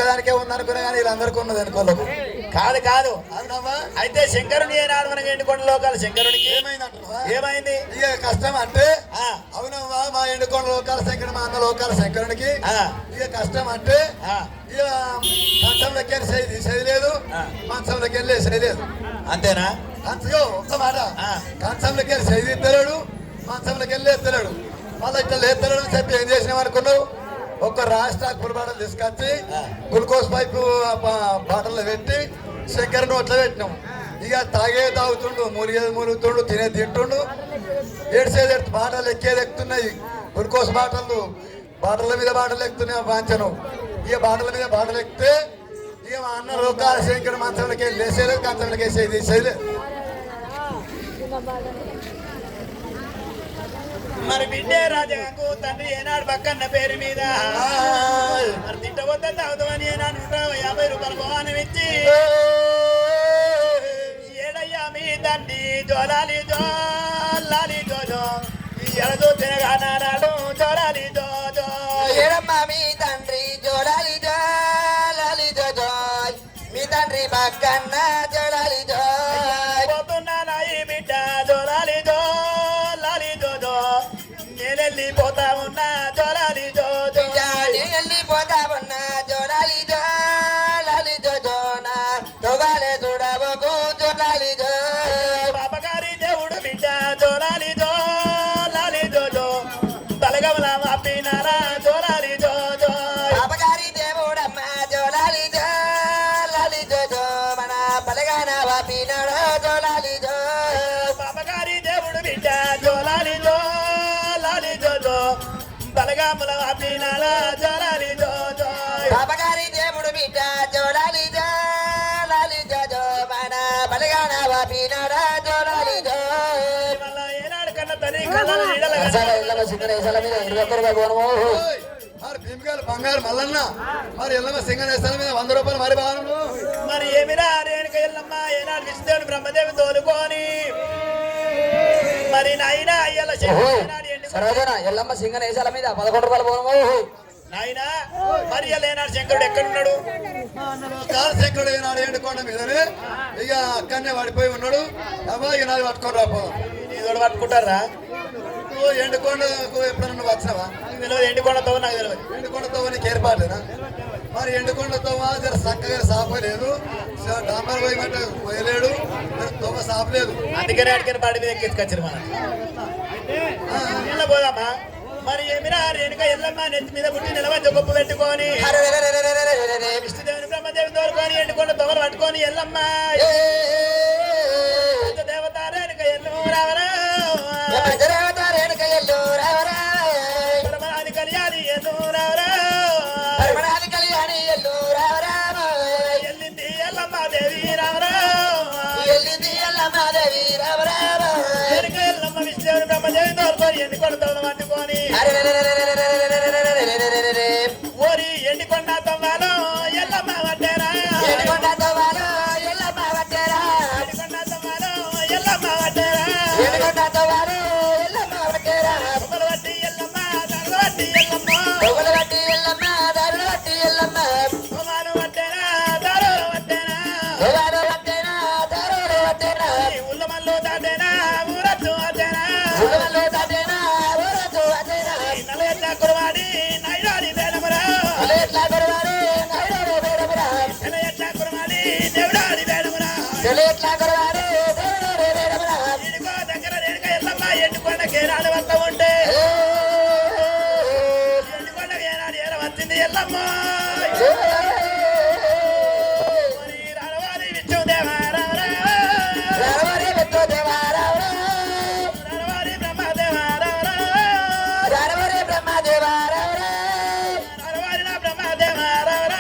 ఒక్కదానికే ఉందనుకున్నా కానీ వీళ్ళందరికీ ఉన్నది అనుకోలేదు. కాదు కాదు అవునమ్మా. అయితే శంకరుని ఏనాడు మనకి ఎండుకొండ లోకాల శంకరునికి ఏమైంది ఇక కష్టం అంటే అవునమ్మా మా ఎండుకొండ లోకాల శంకరుడు మా అన్న లోకాల శంకరునికి ఇక కష్టం అంటే ఇక కంచంలోకి వెళ్ళి చేయలేదు, మంచంలోకి వెళ్ళి చేయలేదు. అంతేనా? ఒక్క మాట, కంచంలోకి వెళ్ళి చేయి ఎత్తలేడు, మంచంలోకి వెళ్ళి ఎత్తలేడు. మళ్ళీ ఇట్లా లేత్తలేడు అని చెప్పి ఏం చేసినాం అనుకున్నావు? ఒక రాష్ట్ర పుల్ బాటలు తీసుకొచ్చి గ్లూకోజ్ పైపు బాటల్లో పెట్టి చక్కెర నోట్లో పెట్టినాం. ఇక తాగుతుండు, మురుగుతుండు, తింటుండు, ఏడ్చేది బాటలు ఎక్కేది ఎక్కుతున్నాయి. గ్లూకోజ్ బాటల మీద బాటలు ఎక్కుతున్నాయి వాంచను. ఇక బాటల మీద బాటలు ఎక్కితే ఇక మా అన్న లోకాల శంకర్ మంచంలోకి వెళ్ళి లేసేలేదు, కంచంలోకి వేసేది తీసేయలేదు. మరి బిడ్డే రాజాకు తండ్రి ఏనాడు పక్కన్న పేరు మీద మరి తింటవద్ద తాగుతామని ఏనాడు 150 రూపాయలు బహుమానం ఇచ్చి ఏడయ్యా మీ తండ్రి జోలాలి జోలాలి జోజో ఎడదు తినగానాడు జోలాలి జోజో ఏడమ్మా మీ తండ్రి జోలాలి జోలాలి జోజో మీ తండ్రి పక్కన్న జోలాలి జో పోతున్నా ఈ బిడ్డ జోలాలి జోలాలి జోజో వెళ్ళిపోతా ఉన్నా జోలాలి జోజో వెళ్ళిపోతా ఉన్నా జోలాలి జోలాలి జోజోనా తొగాలే చూడబోకు జోలాలి జో పాపగారి దేవుడు బిడ్డ జోలాలి జోలాలి జోజో తలగమల మాపినారా జోలాలి జోజో పాపగారి దేవుడమ్మ జోలాలి జోలాలి జోజో మన బలగాన వాపినాడు జోలాలి జో పాపగారి దేవుడు బిడ్డ జోలాలి జోలాలి జోజో బలగాముల వాపినారా జోలాలి జోజో పాపగారి దేవుడు బిడ్డ జోలాలి జోలాలి జోజో మన బలగాన వాపినాడు జోలాలి జో మళ్ళా ఏనాడు కన్నా తల్లి కళ్ళ మరి భీమగారు బంగారు మల్లన్న మరి ఎల్లమ్మ సింగనేశ్వరం మీద 100 రూపాయలు మరి బాగా మరి ఏమిరా రేణుక ఎల్లమ్మ ఏనాడు విష్ణుదేవుని బ్రహ్మదేవి తోలుకొని మరి నాయన అయ్యల ఎల్లమ్మ సింగనేశాల మీద 11 రూపాయలు పోను నాయన మరి ఏనాడు శంకరుడు ఎక్కడున్నాడు? శంకరుడు ఏనాడు ఎండుకొండ మీదనే ఇక అక్కడనే పడిపోయి ఉన్నాడు. అబ్బా ఇక నాది పట్టుకొని రాపోదాం. నీదోడు పట్టుకుంటారా? ఎండుకొండకు ఎప్పుడన్నా వచ్చినావా? తెలియదు, ఎండుకొండతో నాకు తెలియదు. ఎండుకొండతో నీకు ఏర్పాటేనా? మరి ఎండుకొండతో జర చక్కగా సాపలేదు, డాంబర్ పోయమంటే పోయలేడు, తోమ సాపలేదు. అందుకనే అడిగిన పాడి మీద ఎక్కించుకొచ్చారు మనం. పోదామా? మరి ఏమిరా రేణుక ఎల్లమ్మ నెత్తి మీద పుట్టి నిలవద్ద గొప్ప పెట్టుకొని విష్ణుదేవుని బ్రహ్మదేవి తోలుకొని ఎండుకొండ తొగలు పట్టుకొని ఎల్లమ్మ దేవత రేణుక ఎల్లమ్మ రావరా పరమనాది కళ్యాణి ఎల్లు రావరా ఎల్లింది ఎల్లమ్మ దేవి రావరా రేణుక ఎల్లమ్మ విష్ణుదేవుని బ్రహ్మదేవి తోలుకొని ఎండుకొండ తొగలు పట్టుకొని ఓరి ఎండుకొండ తొవ్వాలో ఎల్లమ్మ వడ్డేరా ఎండుకొండ తొవ్వాలో ఎల్లమ్మ వడ్డేరా తొగలు వడ్డి ఎల్లమ్మ దారులు వడ్డి ఎల్లమ్మ హోమాలు వడ్డేరా దారులు వడ్డేరా ఉల్లమల్లు దాటేనా ఊరద్దు వడ్డేరా నలగట్ల కురవాడి నైరాడి వేడమురా నలగట్ల కురవాడి దేవుడాడి వేడమురా ఇదిగో దగ్గర రేణుక ఎల్లమ్మ ఎండుకొండకి ఏనాడు వస్తా ఉంటే ఎండుకొండకి ఏనాడు ఏర వచ్చింది ఎల్లమ్మ మరి రాడవారి విష్ణుదేవారా రాడవారి బ్రహ్మదేవారా రాడవారి నా బ్రహ్మదేవారా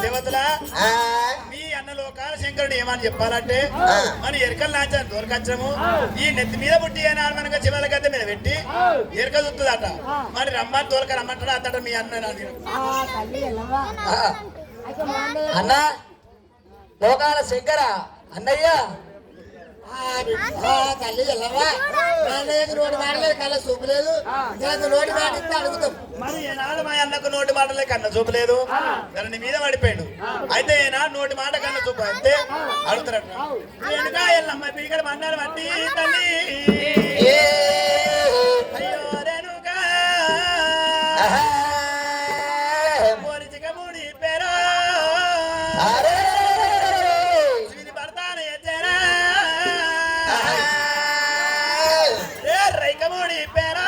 దేవతలా మీ అన్న లోకాల శంకరుడు ఏమని చెప్పాలంటే మన ఎరకలు నాచాను దొరకచ్చము ఈ నెత్తి మీద పుట్టి అయినా మనకు చివరి గద్దె మీద పెట్టి ఎరక చుస్తుందట. మరి రమ్మని తోలక రమ్మంటాడు అతట మీ అన్న అన్న లోకాల శంకర అన్నయ్య తల్లి వెళ్ళవా నోటి మాటలేదు కళ్ళ చూపు లేదు నోటి మాట ఇస్తే అడుగుతాం. మరి ఏనాడు మా అన్నకు నోటి మాటలే కన్న చూపలేదు దాని మీద పడిపోయాడు. అయితే ఏనాడు నోటి మాట కన్న చూపు అయితే అడుగుతారట వెనుక ఎల్లమ్మ పీకడ మన్నాడు మట్టి తల్లి అయ్యో రేణుక పోరిచిక ముడి పేరు శివుని భర్తాను ఎచ్చారా రే రైకముడి పేరు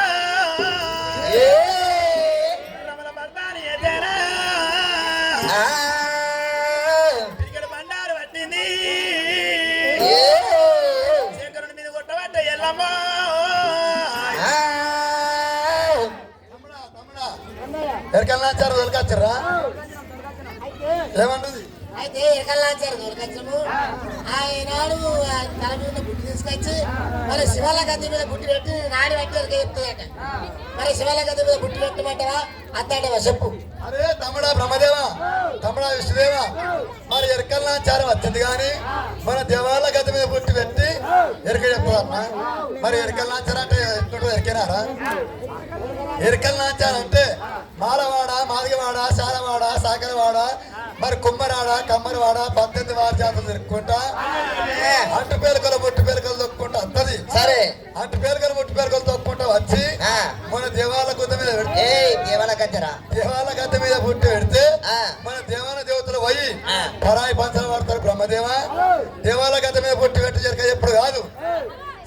రమల భర్తాను ఎచ్చారా ఇక్కడ బండారు పట్టింది శంకరుని మీద కొట్టబట్ట ఎల్లమ్మ ఎరకల్లాచారు దొరకచ్చారా ఏమంటుంది అయితే ఎక్కలాచారు దొరకచ్చము ఆయనాడు తల మీద బుట్టి తీసుకొచ్చి మరి శివాల గద్దె మీద బుట్టి పెట్టి నాడి పట్టి చెప్తుందట. మరి శివాల గద్దె మీద బుట్టి పెట్టమంటావా అత్తాడవా చెప్పు. అరే తమ్ముడా బ్రహ్మదేవా తమ్ముడా విష్ణుదేవా మరి ఎరకల్లాచారం వచ్చింది కానీ మన దేవాల గది మీద పుట్టి పెట్టి ఎరక చెప్తారన్నా. మరి ఎరకల్లాచారం అంటే ఎట్లుంటుందో ఎరికినారా? ఎరకల్లాచారం అంటే మాలవాడ మాదిగవాడ సారవాడ సాకరవాడ మరి కుమ్మరాడ కమ్మరవాడ 18 వారి జాతలు తిరుక్కుంటా అంటు పేరుకలు ముట్టు పేరుకలు తొక్కుంటా వస్తుంది. సరే అంటు పేరుకలు ముట్టు పేరుకలు తొక్కుంటా వచ్చి మన దేవాల గుద్ద మీద పెడితే దేవాల గద్దెరా దేవాల గద్ద మీద పుట్టి పెడితే మన దేవాల దేవతలు పోయి పరాయి పంచలు పడతారు. బ్రహ్మదేవ దేవాల గద్ద మీద పుట్టి పెట్టి ఎరక ఎప్పుడు కాదు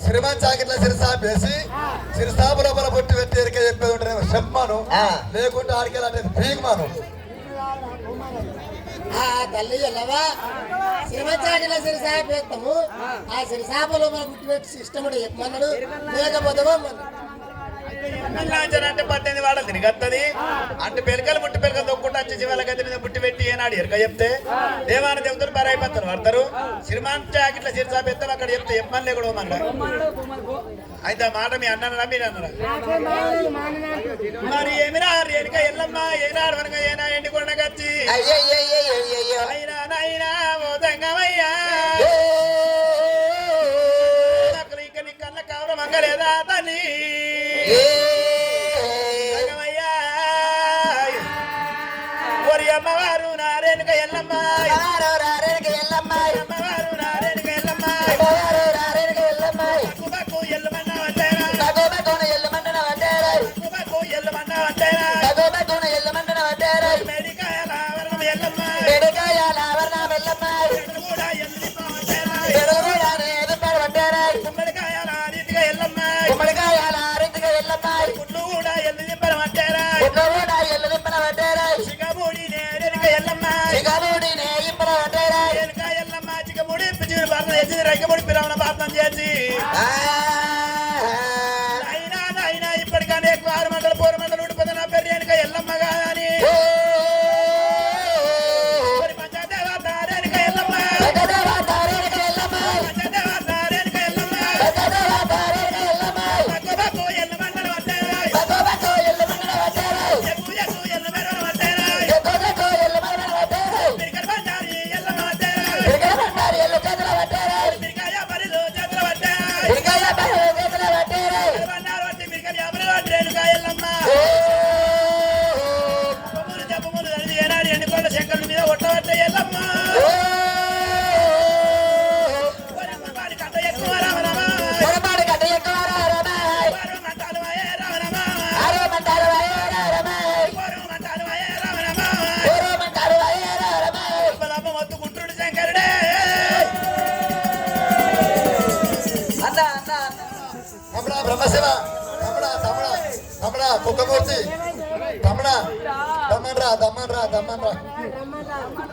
శ్రీమాన్ చాకిట్ల సిరిసాపేసి సిరిసాపు లోపల పుట్టి పెట్టి ఎరక చెప్పేది ఉంటారేమో చెప్పమాను లేకుంటే ఆడికెళ్ళి పీకమాను. తల్లి వెళ్ళవా శ్రీమచాటిలో సిరిసాపేస్తాము ఆ సిరిసాపలో మన గుట్టి పెట్టి ఇష్టముడు చెప్పమన్నాడు లేకపోతే అంటే 18 వాడలు తిరిగత్తది అంటే పెరకలు ముట్టి పెరకలు తొక్కుంటూ వచ్చి జీవాల గద్దె మీద పుట్టి పెట్టి ఏనాడు ఎరక చెప్తే దేవాన దేవతలు పరాయిపత్తలు పడతారు. శ్రీమాన్ చాకిట్ల సిరిసాపేస్తాం అక్కడ చెప్తే చెప్పమని కూడా మన్నాడు. అయితే ఆ మాట మీ అన్నారా మీరు అన్నారా? మరి ఏమిరా రేణుక ఎల్లమ్మ ఏనాడు వనక ఏనా ఎండికొండకొచ్చి అయినా నైనా ఓ దంగమయ్యా ఇక నీ కన్న కావడం మంగలేదా తల్లి దంగమయ్యా ఒరి అమ్మవారు నా రేణుక ఎల్లమ్మ అమ్మవారు నా రేణుక ఎల్లమ్మ బక్కు ఎల్లమన్నా వచ్చారా బక్కు ఎల్లమన్నా వచ్చారా మెడికాయల ఆవరణం ఎల్లమ్మ కూడా గుమ్మడికాయల రీతిగా ఎల్లమ్మ గుడ్లు కూడా ఎల్లు దింపరమంటారా చిగమూడి నేరుగా ఎల్లమ్మ ఎలుక ఎల్లమ్మ చిగమూడి పిచ్చి బాధ చేసి రైకమూడి పిరవన పాపం చేసి అయినా ఇప్పటికన్నా ఎక్కువ 6 మండలు 4 మండలు ఉండిపోతే నా పేరు రేణుక ఎల్లమ్మ కాదని మరి పంచదేవత రేణుక ఎల్లమ్మ పంచదేవత రేణుక ఎల్లమ్మ బక్కు ఎల్లమండలు వచ్చారా ఎక్కువ ఎల్లమేర వచ్చారా మిరికల్ బండారి ఎల్లమ్మ వచ్చారా మిరికాయ బరిలో చేతులు వచ్చారా బండారు వచ్చి మిరికల్ యాభై రేణుక ఎల్లమ్మ జపములు చదివి ఏనాడు ఎండుకొండ శంకరుడి మీద ఒట్టబట్ట ఎల్లమ్మ వారి కథ ఎక్కువ రామరామ మంటాలు అయ్యే రామరామ రామరామ మొత్తు గుంటుడు శంకరుడే తమ్ముడా బ్రహ్మశివ తమ్ముడా కుక్కమూర్తి తమ్ముడా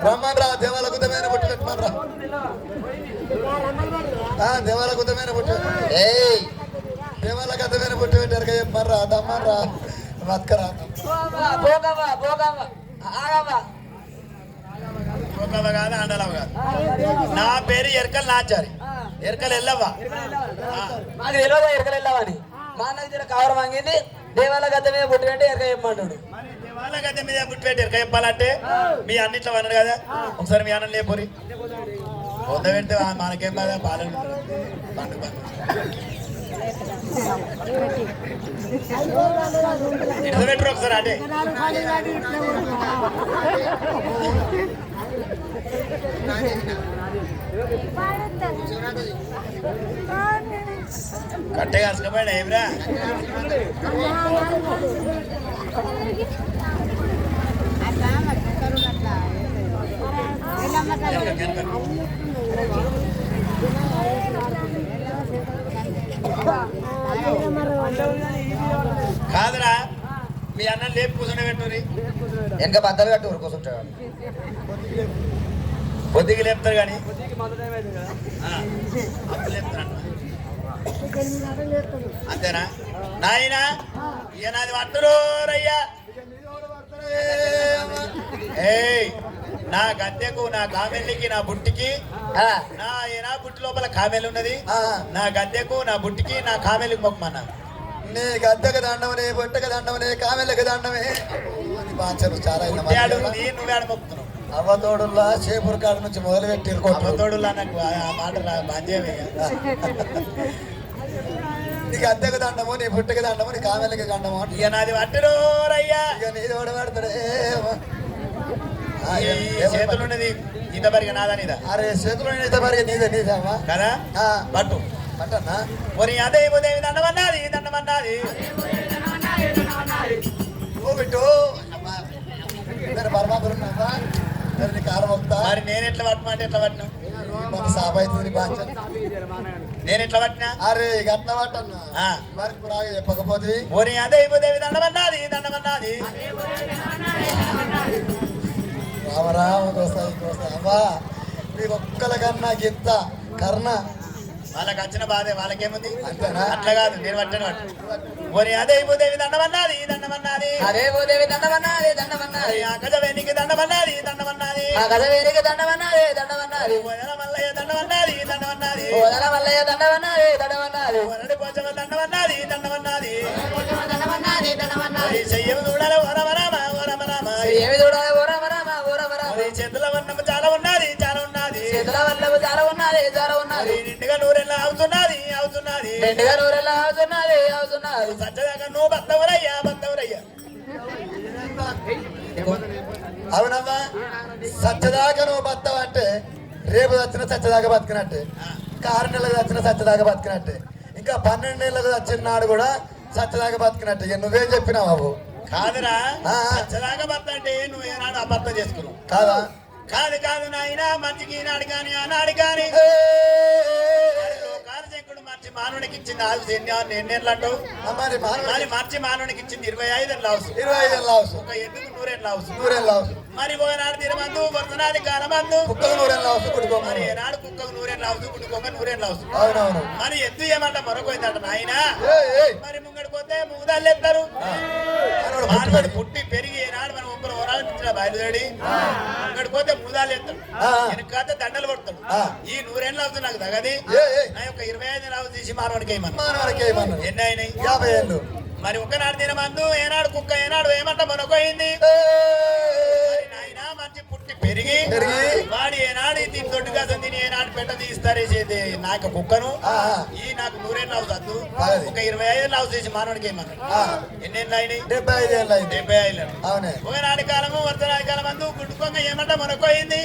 దమ్మన్రా దేవాల గుద్దమైన బుట్టి పెట్టమనరా దేవాల గుద్దమైన బుట్టి దేవాల గద్దమైన బుట్టి పెట్టి ఎరగ చెప్పమనరా దమ్మన్రా బతకరా ఒకవ కాదు అండలవ కాదు నా పేరు ఎరకల్ నాచారి ఎరకల్ ఎల్లవ్వ మాకు తెలియదా ఎరకలు వెళ్ళావని మా అన్నకి జర కవర్ వాంగింది దేవాల గద్ద మీద పుట్టి పెట్టి ఎరక చెప్పమంటాడు. మరి దేవాల గద్దె మీద పుట్టి పెట్టి ఎరక చెప్పాలంటే మీ అన్నిట్లో అన్నాడు కదా ఒకసారి మీ అన్నం లేపోరి పొంద పెడితే మనకేం బాధ పాలన పండుగ ఇట్లా పెట్టరు ఒకసారి అంటే కట్టే కాసుకపోయాడు ఏమిరా కాదురా మీ అన్న లేపు కూర్చొని పెట్టుర్రి ఇంకా బద్దలు కట్టి ఊరు కూర్చుంటాడు పొద్దుకి లేపుతారు కానీ అప్పుడు లేపుతారు అంతేనా నాయనా ఇక నాది పట్టురు రయ్యా ఏయ్ నా గద్దెకు నా కామెల్లికి నా బుట్టికి నా బుట్టి లోపల కామెల్ ఉన్నది నా గద్దెకు నా బుట్టికి నా కామెల్లికి మొక్కమన్నా నీ గద్దెకు దండమనే బొట్టకు దండమనే కామెళ్ళకి దండమే బాచరు చాలా నువ్వే ఆడ మొక్కుతున్నావు అవ్వతోడుల్లా చేపూరు కాడ నుంచి మొదలు పెట్టి అవ్వతోడులా నాకు ఆ మాట బాధ్యమే నీకు అద్దెకు దండము నీ బుట్టకి దండము నీ కామెళ్ళకి దండము ఇక నాది పట్టురు రయ్యా ఇక నీది ఓడ పెడతాడే చేతులు ఉన్నది ఈత పరిగ నాదా నీదా అరే చేతులు ఈత పరిగ నీదేవా కదా పట్టు పట్టన్నా పోనీ అదే ఉదయం దండమన్నది దండమన్నది ఓ బిట్టు బర్మాపురం నీ కారం వస్తా మరి నేను ఎట్లా పట్టమంటే ఎట్లా పట్టినా మన సాబ్ అవుతుంది బాగా నేను ఎట్లా పట్టినా అరే గట్ల పట్టన్నా మరి ఇప్పుడు చెప్పకపోతే పోనీ అదే ఉదయం దండమన్నది దండమన్నది రామరామ అవ్వా మీ ఒక్కల కన్నా గింత కర్ణ వాళ్ళకి వచ్చిన బాధే వాళ్ళకేముంది అంతేనా అట్లా కాదు నేను పట్టాను పట్టు పోనీ అదే భూదేవి దండమన్నది దండమన్నది అదే భూదేవి దండమన్నది దండమన్నది ఆ గజవేనికి దండమన్నది దండమన్నది ఆ గజవేనికి దండమన్నది దండమన్నది వదల మల్లయ్య దండమన్నది దండమన్నది ఓదల మల్లయ్య దండమన్నది దండమన్నది వరడి పోచమ దండమన్నది దండమన్నది దండమన్నది దండమన్నది చెయ్యము చూడాలి ఓరమరామ ఓరమరామ ఏమి చూడాలి ఓ రామ రామ ఓ రామ రామ చేతుల వర్ణము చాలా ఉన్నది చాలా ఉన్నది చేతుల వల్లము చాలా ఉన్నది చాలా ఉన్నది నిండుగా నూరెల్లా అవుతున్నది అవుతున్నది నిండుగా నూరెలా అవుతున్నది అవుతున్నది సచ్చదాకా నువ్వు బద్దవురయ్యా బద్దవురయ్యా అవునమ్మా సచ్చదాకా నువ్వు బతావు అంటే రేపు వచ్చిన సచ్చదాకా బతికినట్టే ఇంకా 6 నెలలకు వచ్చిన సచ్చదాకా బతికినట్టే ఇంకా 12 నెలలకు వచ్చిన నాడు కూడా సచ్చదాకా బతికినట్టే ఇక నువ్వేం చెప్పినావు బాబు కాదురా సచ్చదాకా బద్ద అంటే నువ్వు ఏనాడు అబద్ధం చేసుకున్నావు కాదా కాదు కాదు నాయన మంచికి ఈనాడు కానీ ఆనాడు కానీ కాలశంకుడు మార్చి మానవునికి ఇచ్చింది ఆవుసు ఎన్నేళ్ళు అంటావు మరి మార్చి మానవునికి ఇచ్చింది 25 ఏళ్ళ ఆవుసు 25 ఏళ్ళ ఆవుసు ఒక ఎందుకు 100 ఏళ్ళ ఆవుసు 100 ఏళ్ళ ఆవుసు మరి పోయినాడు తినమందు వరుసనాది కాలమందు కుక్కలు 100 ఏళ్ళ ఆవుసు కుట్టుకో మరి ఏనాడు కుక్కకు 100 ఏళ్ళ ఆవుసు కుట్టుకోక 100 ఏళ్ళ ఆవుసు అవునవును మరి ఎద్దు ఏమంట మరొకైందట నాయన మరి ముంగడికి పోతే మూదాలు ఎత్తారు మానవుడు పుట్టి పెరిగి ఏనాడు మనం ఒక్కరు ఓరాలు పిచ్చిన బయలుదేరి ముంగడికి పోతే మూదాలు ఎత్తాడు వెనకాత దండలు పడతాడు ఈ 100 ఏళ్ళ ఆవుసు నాకు తగది నా యొక్క 25 ఏళ్ళ ఆవుసు తీసి మానవుడికి ఏమన్నా ఎన్ని అయినాయి 50 ఏళ్ళు మరి ఒకనాడు తినమందు ఏనాడు కుక్క ఏనాడు ఏమంట మనకొయింది నాయన మంచి పుట్టి పెరిగి వాడి ఏనాడు దీని దొడ్డు కాసం తిని ఏనాడు పెట్ట తీస్తారేసేది నాకు కుక్కను ఈ నాకు 100 ఏళ్ళు అవుతుంది ఒక 25 ఏళ్ళు అవుతుంది చేసి మానవుడికి ఏమన్నా ఎన్నేళ్ళు అయినాయి 75 ఏళ్ళు 75 ఏళ్ళు అవునే ఒకనాడు కాలము వర్తనాడు కాలమందు గుడ్డుకొంగ ఏమంట మనకొయింది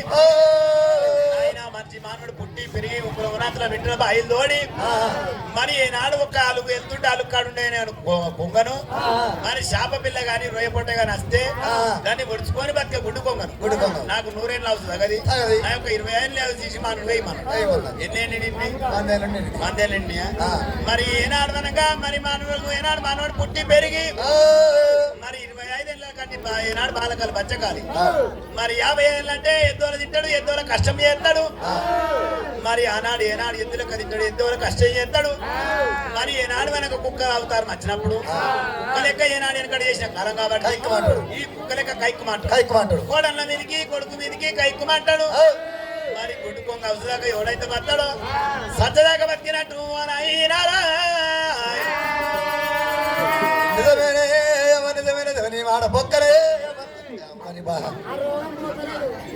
ఆయన మంచి మానవుడు పుట్టి పెరిగి ఒక ఉన్నతలో పెట్టిన బయలు తోడి మరి ఏనాడు ఒక అలుగు వెళ్తుంటే అలుగు కాడుండే నేను పొంగను మరి చేప పిల్ల గాని రొయ్య పొట్ట గాని వస్తే దాన్ని ఒడుచుకొని బతికే గుడ్డు కొంగను నాకు 100 ఏళ్ళు అవుతుంది అది నా యొక్క 25 ఏళ్ళు తీసి మానవుడు వేయి మనం ఎన్నేళ్ళు నిండి 100 ఏళ్ళు మరి ఏనాడు అనగా మరి మానవుడు ఏనాడు మానవుడు పుట్టి పెరిగి మరి 25 ఏళ్ళ కంటే ఏనాడు బాలకాలు బచ్చకాలి మరి 50 ఏళ్ళు అంటే ఎద్దోల తింటాడు ఎద్దోల కష్టం చేస్తాడు మరి ఆనాడు ఏనాడు ఎద్దులకు తింటాడు ఎద్దోల కష్టం చేస్తాడు మరి ఏనాడు వెనక కుక్కలు అవుతారు వచ్చినప్పుడు కుక్క లెక్క ఏనాడు వెనకడ చేసిన కాలం కాబట్టి ఈ కుక్క లెక్క కైక్కుమంటాడు కోడళ్ళ మీదకి కొడుకు మీదకి కైక్కుమంటాడు మరి గుడ్డుకొంగ అవసరాక ఎవడైతే బతాడో సచ్చదాకా బతికినట్టు నిజమేనే నిజమేనే వాడ పొక్కలే నీ బాధ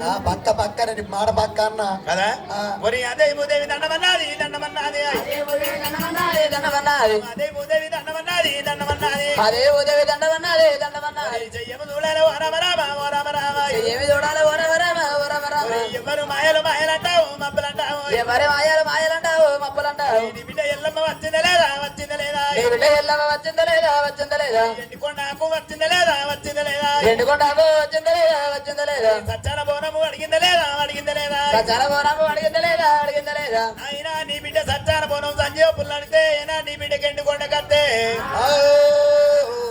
ఆ పక్క పక్కన నీ మాట పక్క అన్న కదా ఆ. మరి అదే భూదేవి దండమన్నది దండమన్నది అదే ఉదయం దండమన్నది దండమన్నది అదే భూదేవి దండమన్నది దండమన్నది అదే ఉదయం దండమన్నది దండమన్నది చెయ్యము చూడాలి ఓ రామ రామ ఓ రామ రామ ఏమి చూడాలి ఓరవరమ ఓరవరమ ఎవరు మాయలు మాయలంటావు మబ్బలంటావు ఎవరి మాయలు మాయలంటావు మప్పులంటావు నీ బిడ్డ ఎల్లమ్మ వచ్చిందా లేదా వచ్చిందా లేదా నీ బిడ్డ ఎల్లవ వచ్చిందా లేదా వచ్చిందా లేదా ఎండికొండకు వచ్చిందా లేదా వచ్చిందా లేదా ఎండుకొండకు వచ్చిందా లేదా వచ్చిందా లేదా సచ్చాన బోనము అడిగిందా లేదా అడిగిందా లేదా సచాల బోనము అడిగిందా లేదా అడిగిందా లేదా అయినా నీ బిడ్డ సచ్చాన బోనం సంజీవ పుల్లడితే అయినా నీ బిడ్డకి ఎండుకొండ కత్తే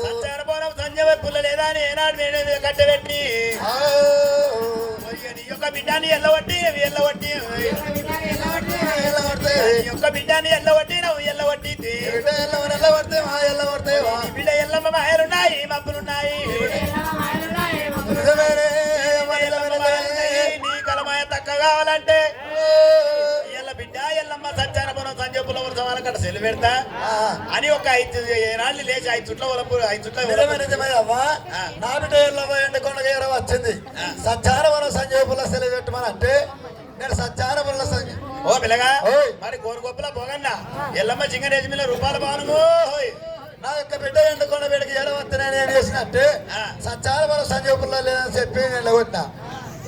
సచ్చాన బోనం సంజీవ పుల్ల లేదా అని ఏనాడు నేను కట్టెబెట్టి నీ యొక్క బిడ్డని ఎల్లవట్టి ఎల్లవట్టి నీ యొక్క బిడ్డని ఎల్లవట్టి నువ్వు ఎల్లవట్టి నీ బిడ్డ ఎల్లమ్మ మాయలున్నాయి మబ్బులున్నాయి నీ కలమాయ తక్క కావాలంటే ఎల్ల బిడ్డ ఎల్లమ్మ సచ్చాన బోనం సంజీవ పుల్ల ఉత్సవాల కట్ట సెల్లు పెడతా అని ఒక 5 ఏనాళ్ళు లేచి 5 చుట్ల ఒలపు 5 చుట్ల నా బిడ్డ ఎండకొండగా ఎర వచ్చింది సచ్చారవరం సంజీవుల సెలవు పెట్టమని అంటే నేను సచ్చారవరంలో ఓ పిల్లగా ఓయ్. మరి గోరుగొప్పల పోగన్నా ఎల్లమ్మ చింగరేజమిల రూపాయల భవనము ఓయ్. నా యొక్క బిడ్డ ఎండకొండ బిడ్డకి ఎడవస్తే నేను ఏం చేసినట్టే ఆ. సచ్చారవరం సంజీవుల్లో లేదని చెప్పి నేను ఎల్లగొట్టినా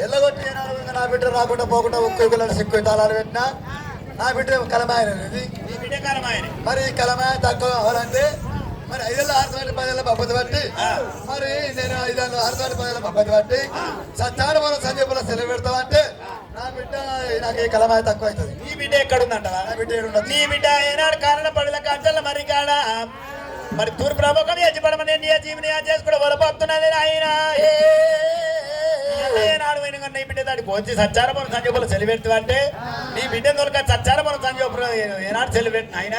ఎల్లగొట్టి ఏనాడు నా బిడ్డ రాకుండా పోకుండా ఒక్కొక్కరు సిక్కు తాళాలు పెట్టినా నా బిడ్డ కలమాయన ఇది నీ బిడ్డ కాలమాయన మరి ఈ కలమాయ తక్కువ కావాలంటే మరి 5 ఏళ్ళ 6 పబ్బతి బట్టి మరి నేను 5 ఏళ్ళ 6 పబ్బతి బట్టి సత్యానవరం సంజీవుల సెలవు పెడతామంటే నా బిడ్డ నాకు ఈ కలమాయ తక్కువ అవుతుంది నీ బిడ్డ ఎక్కడుందంటవా నా బిడ్డ ఏడుండదు నీ బిడ్డ ఏనాడు కారణ పడిన కాంచల్ల మరి కాడ మరి తూర్పు ప్రముఖం యజపడమని నీ జీవని చేసుకోవడం వలపోతున్నది ఆయన ఏనాడు పోయిన నీ బిడ్డ దాడికి వచ్చి సచ్చారమని సంజీవులు సెలవు అంటే నీ బిడ్డ దొరక సచ్చారమని సంజీవులు ఏనాడు సెలవు పెట్టిన ఆయన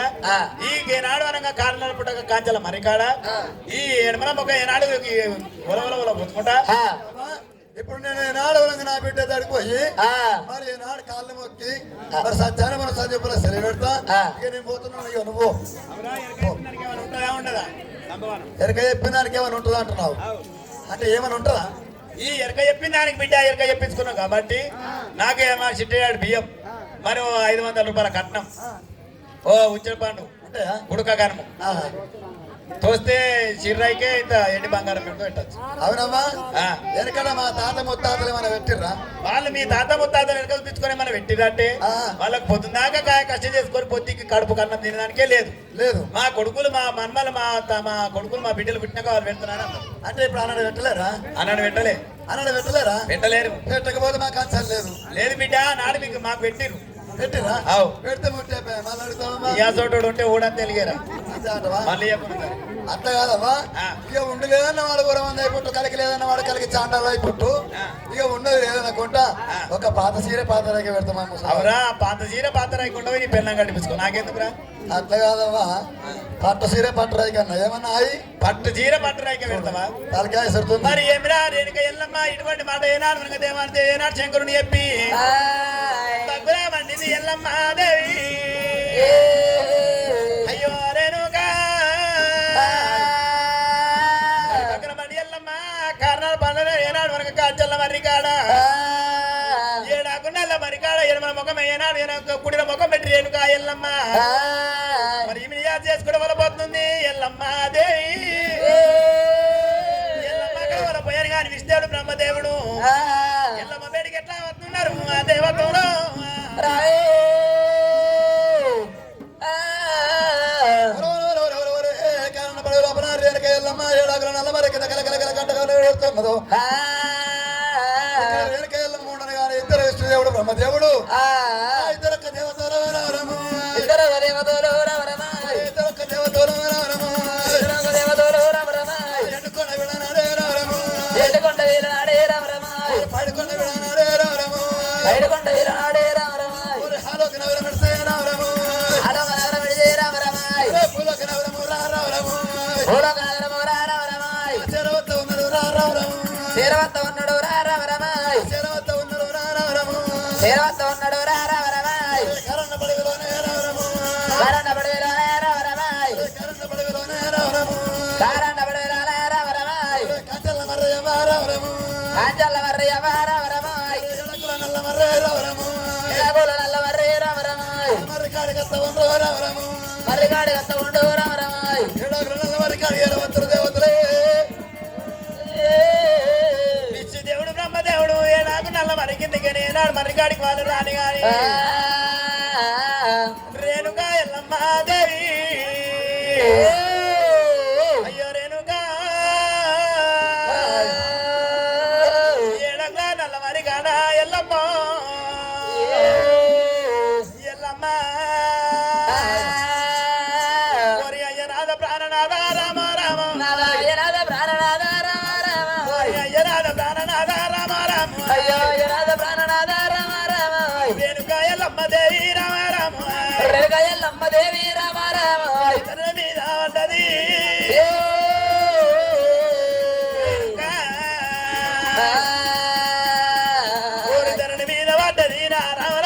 ఈ ఏనాడు అనగా కారణాలు పుట్టక కాంచల మరికాడ ఈ ఎడమల మొక్క ఏనాడు ఒలవల పుచ్చుకుంటా ఇప్పుడు నేను ఏనాడు నా బిడ్డ తడిపోయి మరి ఏనాడు కాళ్ళు మొక్కి మరి సత్యానవరం సంజీవుల సెలవు పెడతా ఇక నేను పోతున్నాను ఇక నువ్వు ఉండదా ఎరక చెప్పిన దానికి ఏమైనా ఉంటుందా అంటున్నావు అంటే ఏమైనా ఉంటుందా ఈ ఎరక చెప్పిన దానికి బిడ్డ ఎరక చెప్పించుకున్నాం కాబట్టి నాకే మా చిట్టేడు బియ్యం మరి 500 రూపాయల కట్నం ఓ ఉచ్చల పండు అంటే ఉడక గనము తోస్తే చిర్రాయికే ఇంత ఎండి బంగారం పెట్టుకో పెట్టచ్చు అవునమ్మా ఆ. వెనకడ మా తాత ముత్తాతలు ఏమైనా పెట్టిర్రా వాళ్ళు మీ తాత ముత్తాతలు వెనకలు తెచ్చుకొని మనం పెట్టిరంటే ఆ. వాళ్ళకి పొద్దున్నాక కాయ కష్టం చేసుకొని పొద్దుకి కడుపు కన్నం తినడానికే లేదు లేదు మా కొడుకులు మా మన్మలు మా కొడుకులు మా బిడ్డలు పుట్టినాక వాళ్ళు పెడుతున్నాను అంటే ఇప్పుడు అన్నాడు పెట్టలేరా అన్నాడు పెట్టలే అన్నాడు పెట్టలేరా పెట్టలేరు పెట్టకపోతే మాకు కన్సల్ లేదు లేదు బిడ్డ నాడు మీకు మాకు పెట్టిరు పెట్టిరా అవు పెడితే ముట్టే మళ్ళీ అడుగుతామమ్మా ఇయాసోటోడు ఉంటే ఊడని తెలియరా అంతే అంటవా మళ్ళీ చెప్పుకుంటారు అట్లా కాదమ్మా ఆ. ఇక ఉండి లేదన్న వాడు కూడా మంది అయిపోట్టు కలికి లేదన్న వాడు కలికి చాండాలు అయిపోట్టు ఆ. ఇక ఉన్నది లేదనుకుంటా ఆ. ఒక పాత సీర పాత రేఖ పెడతామా ముసలి అవురా పాత చీర పాత రాయకుండా నీ పెళ్ళం కట్టించుకో నాకెందుకురా అట్లా కాదమ్మా పట్టు సీర పట్టు రేఖ అన్న ఏమన్నా అయి పట్టు చీర పట్టు రాయిక పెడతావా తలకాయ సరుతుంది మరి ఏమిరా రేణుక ఎల్లమ్మ ఇటువంటి మాట ఏనాడు వెనక దేవాడితే ఏనాడు శంకరుని చెప్పి తగ్గురా మండిది ఎల్లమ్మ దేవి అయ్యో రేణుక దగ్గర మండి ఎల్లమ్మ కారణాలు పండుగ ఏనాడు వెనక కాచల్ల మర్రికాడ ఏడాకున్నల్ల మరికాడ ఎనమల ముఖం ఏనాడు కుడిన ముఖం పెట్టి రేణుక ఎల్లమ్మ మరి ఈమె యాద చేసుకోవడం వల్ల పోతుంది ఎల్లమ్మ దేవి ఎల్లమ్మ అక్కడ వల్ల పోయారు కానీ విష్ణుడు బ్రహ్మదేవుడు ఎల్లమ్మ బయటికి ఎట్లా వస్తున్నారు ఆ దేవతలు కారణ పడవ లోపల రేణుక ఎల్లమ్మ ఏడాకుల నల్ల మరి కింద కల కల కల గంట కల పెడుతున్నదో రేణుక ఎల్లమ్మ ఉండను కానీ ఇద్దరు విష్ణుదేవుడు బ్రహ్మదేవుడు ఇద్దరొక్క దేవతలు రావరము ఇద్దరొక్క దేవతలు రావరము ఎండుకొండ విడనాడే రావరము పడుకొండ విడనాడే రావరము హాలోకి నగరం పెడితే రావరము పూలోకి నగరము రావరము చెరవత్త ఉన్నాడు రావరము చెరవత్త ఉన్నాడు రావరము కరణ పడగలోనే రావరము కరణ పడగలోనే రావరము కంచెల మర్రయ్య రావరము అంజల్ల మర్రి రామరామాయ్ ఎడకుల నల్ల మర్రే రామరామ ఎడగోల నల్ల మర్రి రామరామాయ్ మర్రికాడి కత్తవండ్రు రామరామ మర్రిగాడి గత్త ఉండు రామరామాయ్ ఎడకుల నల్ల మర్రికాడి ఏరవంతులు దేవతలే విష్ణు దేవుడు బ్రహ్మదేవుడు ఏనాడు నల్ల మరికిందికి నేనాడు మర్రికాడికి వాళ్ళు రాని గాని రేణుకా ఎల్లమ్మ దేవి అయ్యో రేణుకా ఏడంగా నల్ల మరికాడ ఎల్లమ్మ ఎల్లమ్మ కోరి అయ్యనాథ ప్రాణనాథ రామ రామ నారాయణాద ప్రాణనాద రామ కోరి అయ్యనాథ ప్రాణనాథ రామ రామ అయ్యో యనాద ప్రాణనాద రామ రేణుకా ఎల్లమ్మ దేవి రామ రామ రేగయల్లమ్మ దేవి రామ తన మీద పడ్డది కోరి తన మీద పడ్డది నా రామ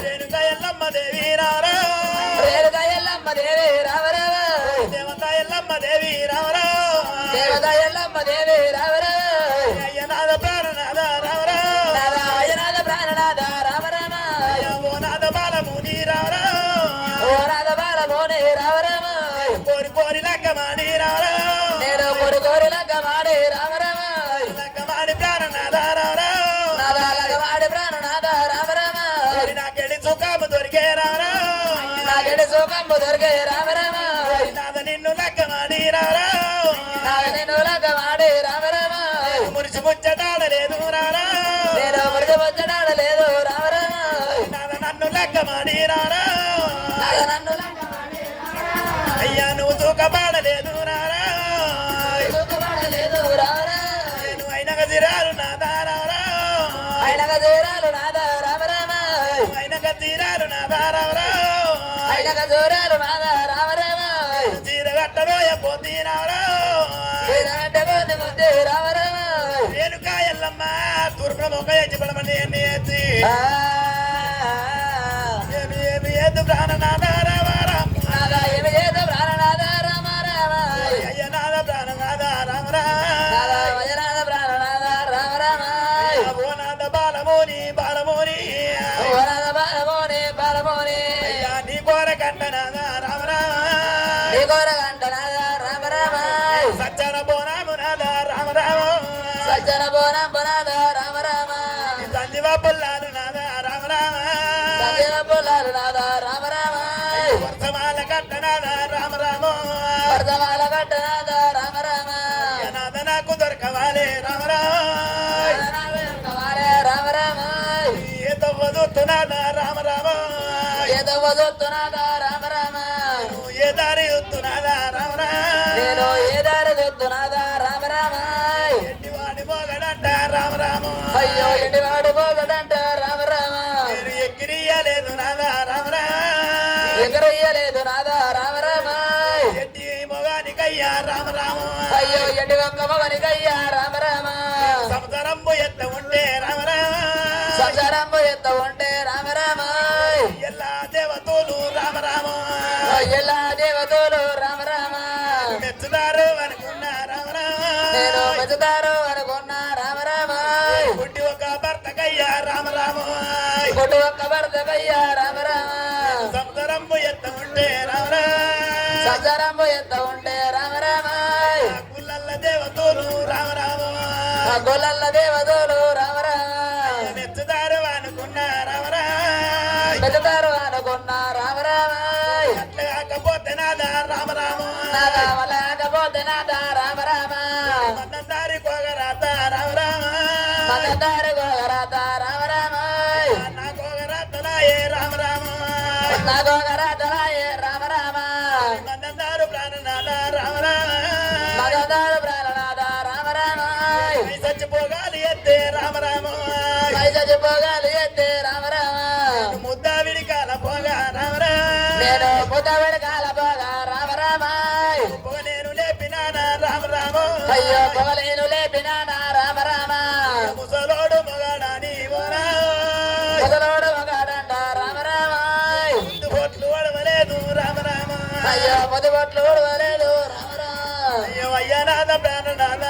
రేణుకా ఎల్లమ్మ దేవి రామ రేగయల్లమ్మ దేవి రామ దేవత ఎల్లమ్మ దేవి రామ దేవదయల్లమ్మ దేవి రామ అయ్యనాథ ప్రాణనాథ రామ నారాయణాద ప్రాణనాద రామ ఓ నాథ బాలముని రామ ఓ రాధ బాలమోని రామ కోరి కోరి లక్కమాని రామ నేను కొడుకోరి లగ్గమాడి రామ లక్కమాని ప్రాణనాథ రామ నాదాలగమాడి ప్రాణనాద రామ నాకెళ్ళి సుఖము దొరికే రామ నాగడి సుఖంబు దొరికే రామ నాథ నిన్ను లక్కమాని రామ నాగ నేను లగ్గమాడి రామ మురిసి ముచ్చటాడలేదు రామ నేను మృతి వచ్చడాడలేదు రామ నాథ నన్ను లక్కమాని రామ నాగ నన్ను లగ్గమాడి అయ్యా నువ్వు తూకపాడలేదు రామ సుఖపడలేదు రామ నేను అయిన గదిరాలు నాథ రామ అయినగ దూరాలు నాద రామ అయిన గదిరాలు నాథ రామ అయినగ దూరాలు నాద రామ చీర కట్టబోయ పోతీ రామ పోతే ముద్దే రామ రేణుకా ఎల్లమ్మ తూర్పుల మొక్క ఎచ్చి పడమని ఎన్ని ఎత్తి ఏమి ఎద్దు ప్రాణనాథ రామ రామ నాద ఏమి చేత ప్రాణనాద రామ అయ్య నాథ ప్రాణనాథ రామ నాద వజనాద ప్రాణనాద రామ ఓ నాథ బాలమోని బాలమోని ఓనాద బాలమోని బాలమోని అయ్యా నీ కోర కంటనాథ రామ నీ కోరగంట నాద రామ సజ్జన బోనాము నాథ రామ రామ సజ్జన బోనం బనాద రామ సంజీవ పుల్లాలు నాథ రామ రామ సజ్జన పొలాలు నాద రామ వర్ధమాల కట్టనాథ రామ రామ వర్ధమాల గట్ట నాద రామ నాథ నాకు దొరకవాలే రామ రామ ఏదో వదుతున్నాథ రామ రామ ఏదో వదులుతున్నాద రామ ఏ దారి వస్తున్నాథ రామ నేను ఏ దారి దొద్దునాద రామ ఎట్టివాడి మోగడంట రామ రామ అయ్యో ఇంటివాడు పోగడంట రామ నేను ఎక్కిరియలేదు నాథ రామ ఎగరయ్యలేదు నాద రామ ఎట్టి మొగానికయ్యా రామ రామ అయ్యో ఎండి వంక మగనికయ్యా రామ సంసారంబు ఎత్త ఉంటే రామ సంసారంబు ఎంత ఉంటే రామ ఎల్లా దేవతలు రామ రామ ఎలా దేవతలు రామ మెచ్చుదారు అనుకున్నా రామ నేను మెచ్చుతారు అనుకున్నా రామ పుట్టి ఒక భర్తకయ్యా రామ రామ కొట్టు ఒక్క భర్తకయ్యా రామ సంసారంబు ఎత్త ఉంటే రామ సంసారంబు ఎంత ఉంటే రామ గుల్లల్ల దేవతలు రామ రామ గొల్లల్ల దేవతలు రామ మెచ్చుదారు అనుకున్నా రామ మెచ్చుతారు అనుకున్నా రామ అట్లా కాకపోతే నాదా రామ రామ నా కావలేకపోతే నాదా రామ మన్నందారి కోగరాత రామ రామ మగదారు గోగరాత రామ నా కోగరాతలాయే రామ రామ నా గోగరాతలాయే రామ మన్నందారు ప్రాణనాథ రామ రామ మగదారు ప్రాణనాథ రామ చచ్చిపోగాలి ఎత్తే రామ రామ చచ్చిపోగాలి ఎత్తే రామ ముద్దావిడి కాల పోగా రామ రామ నేను పుట్టబడి కాల పోగా రామ పొగ నేను లేపినానా రామ రామ అయ్యో పొగలేను లేపినానా రామ ముసలోడు మొగాడాని ఓరా ముసలోడు మగాడంట రామ ముందు బొట్లు వడవలేదు రామ రామ అయ్యో పొద్దుబొట్లు ఊడవలేడు రామ అయ్యో అయ్యా నాథ ప్రాణనాథ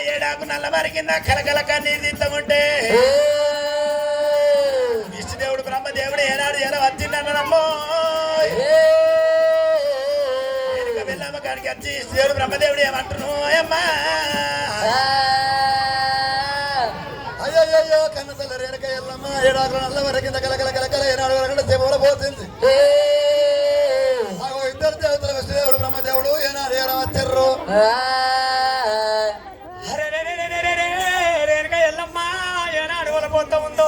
ఏడాకు నల్లవారి కింద కలకల కన్నీరు తీస్తాముంటే విష్ణుదేవుడు బ్రహ్మదేవుడు ఏనాడు ఎలా వచ్చిండన్నమ్మో వెళ్ళమ్మ కాడికి వచ్చి విష్ణుదేవుడు బ్రహ్మదేవుడు ఏమంటున్నావు అమ్మా అయ్యో కన్నతల్ల రేణుక ఎల్లమ్మ ఏడాకుల నల్లవారి కింద కలకల కలకల ఏనాడు వరకు చెవుల పోతుంది ఇద్దరు దేవతలు విష్ణుదేవుడు బ్రహ్మదేవుడు ఏనాడు ఎలా వచ్చారు రేణుక ఎల్లమ్మ ఏనాడు వల్ల పోతా ఉందో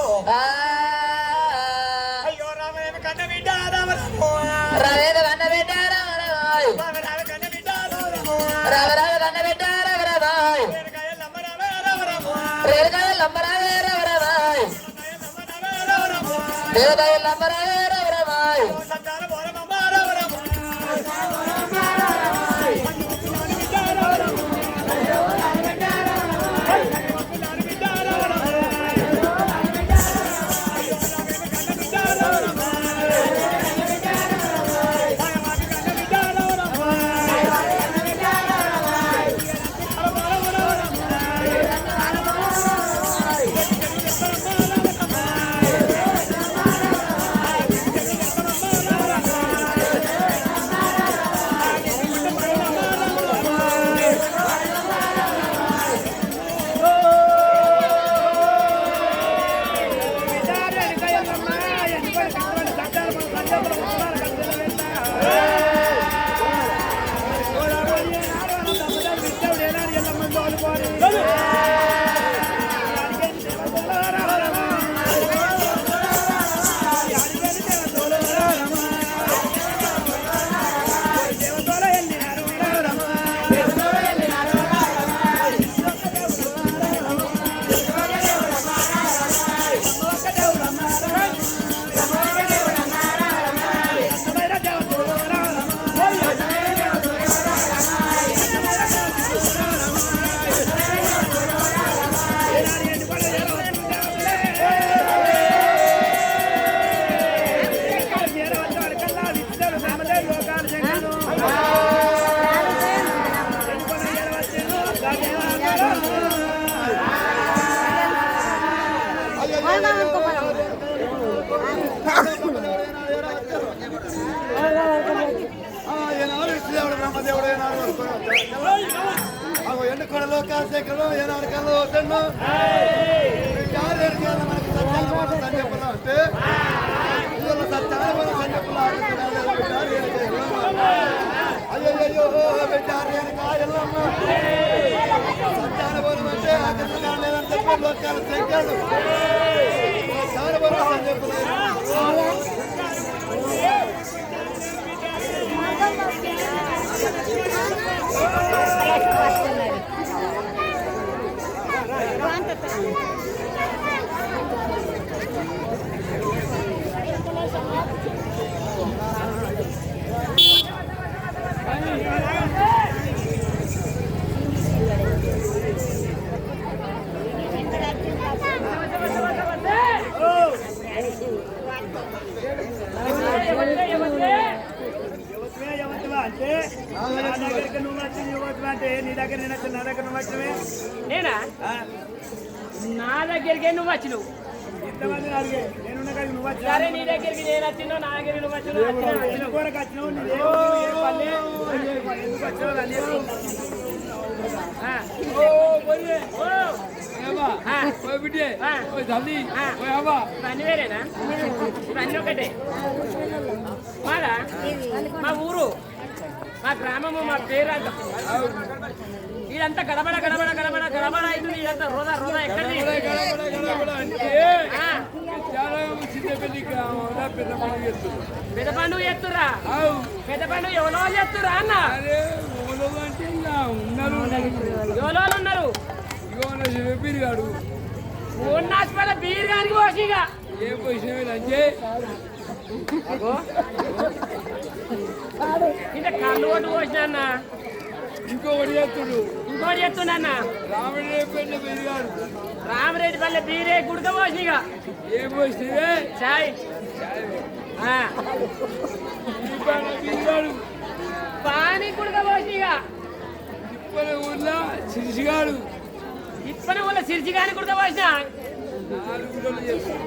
అయ్యో రామేమి కన్న బిడ్డ రామరామో రవేద కన్న బిడ్డ రామరామాయ్ రామ కన్న బిడ్డ రామ రామ కన్న బిడ్డ రామరామాయ్ రేణుక ఎల్లమ్మ రామరామో రేణుకాయ లంబరావే రామరామాయ్ దేవదాయ లంబరావే రామరామాయ్ సంతాన బోరమమ్మ రామరామో ఎన్నుకొండ లోకాశేఖరు ఏనాడు కల్లో వద్దన్ను మనకి సంజపులా అంటే సత్యాన సంజపులా అయ్యో బిడ్డ ఎల్లమ్మ సత్యానబోనం అంటే ఆకర్షణ లేదని చెప్పి లోకాల శంకరుడు సత్యానబోనం సంజపులా అంటే నా దగ్గరికి నువ్వు వచ్చింది అంటే నీ దగ్గర నేను వచ్చి నా దగ్గర నువ్వు వచ్చినవే నేనా నా దగ్గరికి నువ్వు వచ్చినావు ఇంతమంది అడిగే నేను నువ్వు వచ్చి సరే నీ దగ్గరికి నేను వచ్చినావు నా దగ్గరికి నువ్వు వచ్చినావు ఎందుకు వచ్చినావు ఎందుకు వచ్చినావు ఇవన్నీ వేరేనా ఇవన్నీ ఒకటే మాదా మా ఊరు మా గ్రామము మా పేరు అంత ఇదంతా గడబడ గడబడ గడబడ గడబడ అవుతుంది ఇదంతా రోదా రోదా ఎక్కడిది పెద్ద పండుగ చేస్తురా పెద్ద పండుగ ఎవరో చేస్తురా అన్న ఎవరో ఉన్నారు బీరుగాడు హాస్పిటల్ బీర్ గారికి పోసిగా ఏ పొజిషన్ అంటే ఇంత కళ్ళు కొట్టు పోసిన అన్న ఇంకొకటి చేస్తుడు ఇంకోటి చెప్తున్నా రామరెడ్డి బీరుగాడు రామరెడ్డి పల్లె బీరే గుడిక పోసిగా ఏ పోసినవే చాయ్ బీరుగాడు పానీ గుడిక పోసిగా తిప్పల ఊర్లో చిరిసిగాడు ఇప్పని ఊళ్ళో సిరిచి కానీ కుడతా పోసిన 4 రోజులు చేస్తాను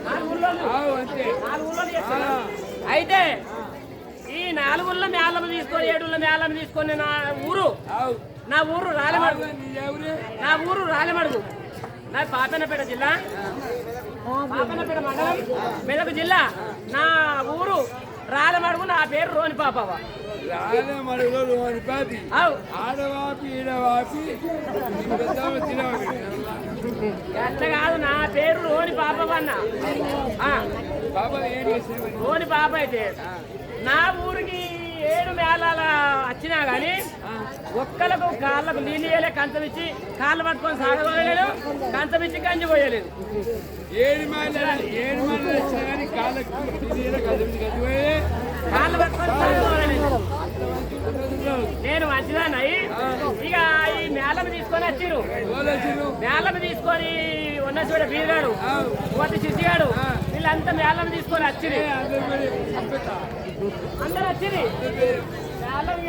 4 ఊళ్ళోళ్ళు అంతే 4 ఊళ్ళోళ్ళు చేస్తున్నా. అయితే ఈ 4 ఊళ్ళో మేళం తీసుకొని 7 ఊళ్ళో మేళం తీసుకొని నా ఊరు రాలమడుగు. నా ఊరు రాలమడుగు. నా పాపన్నపేట జిల్లా, పాపన్నపేట మండలం, మెదక్ జిల్లా. నా ఊరు రాలమడుగు. నా పేరు రోని పాపవ. రాలమడుగులో రోని పాపి అవు ఆడవాపి ఈడవాపి అట్లా కాదు, నా పేరు రోని పాపవ అన్న. బాబా ఏం చేసేది రోని పాప అయితే నా ఊరికి 7 మేళాల వచ్చినా గాని ఒక్కలకు కాళ్ళకు నీళ్ళు వేయలే, కంచం ఇచ్చి కాళ్ళు పట్టుకొని సాగబోయలేదు, కంచం ఇచ్చి గంజి పోయలేదు. 7 మైళ్ళు వచ్చినా కానీ కాళ్ళకు కదిపోయే కాళ్ళు పట్టుకొని సాగబోయలేదు. నేను మంచిదాన్నయి. ఇక ఈ మేళం తీసుకొని వచ్చిరు. మేళం తీసుకొని ఉన్నచోట బీరుగాడు, మొత్తం చిట్టిగాడు, వీళ్ళంతా మేళం తీసుకొని వచ్చింది. అందరు వచ్చింది మేళం.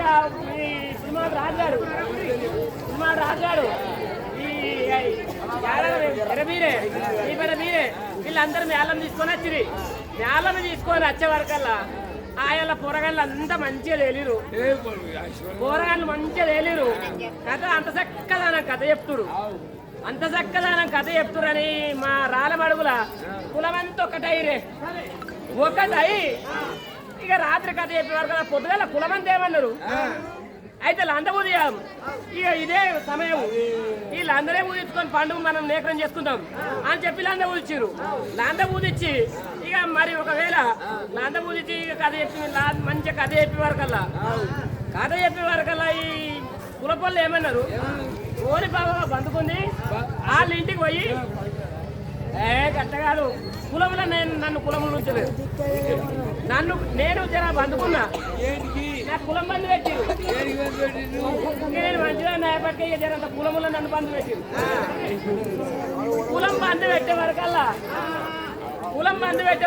ఈ సినిమా రాజాడు ఈ ఎరబీరే ఈ బీరే వీళ్ళందరూ మేళం తీసుకొని వచ్చింది. మేళం తీసుకొని వచ్చే వరకల్లా ఆయన పొరగాళ్ళు అంతా మంచిగా తేలిరు. పోరగాళ్ళు మంచిగా తేలిరు. కథ అంత చక్కదానం కథ చెప్తురు, అంత చక్కదానం కథ చెప్తురని మా రాలమడుగుల కులమంతా ఒకటైరే. ఒకటై ఇక రాత్రి కథ చెప్పేవారు కదా, పొద్దుగల కులమంతా ఏమన్నారు, అయితే లందబూదియాం. ఇక ఇదే సమయం, వీళ్ళందరే ఊదించుకొని పండుగ మనం నేకరం చేసుకుందాం అని చెప్పి లంద ఊదిచ్చారు. లంద ఊదిచ్చి ఇక మరి ఒకవేళ లంద ఊదిచ్చి కథ చెప్పి మంచిగా కథ చెప్పేవారు కల్లా ఈ కులపొళ్ళు ఏమన్నారు, ఓరి బాబా బందుకుంది వాళ్ళ ఇంటికి పోయి గట్ట కాదు కులములో నన్ను కులములు ఉంచలేదు, నేను జర బందుకున్నా, నాకు కులం బంధు పెట్టిరు. నేను మంచిగా నాయపట్టి జరంత కులములో నన్ను బంధు పెట్టిరు. కులం బంధు పెట్టే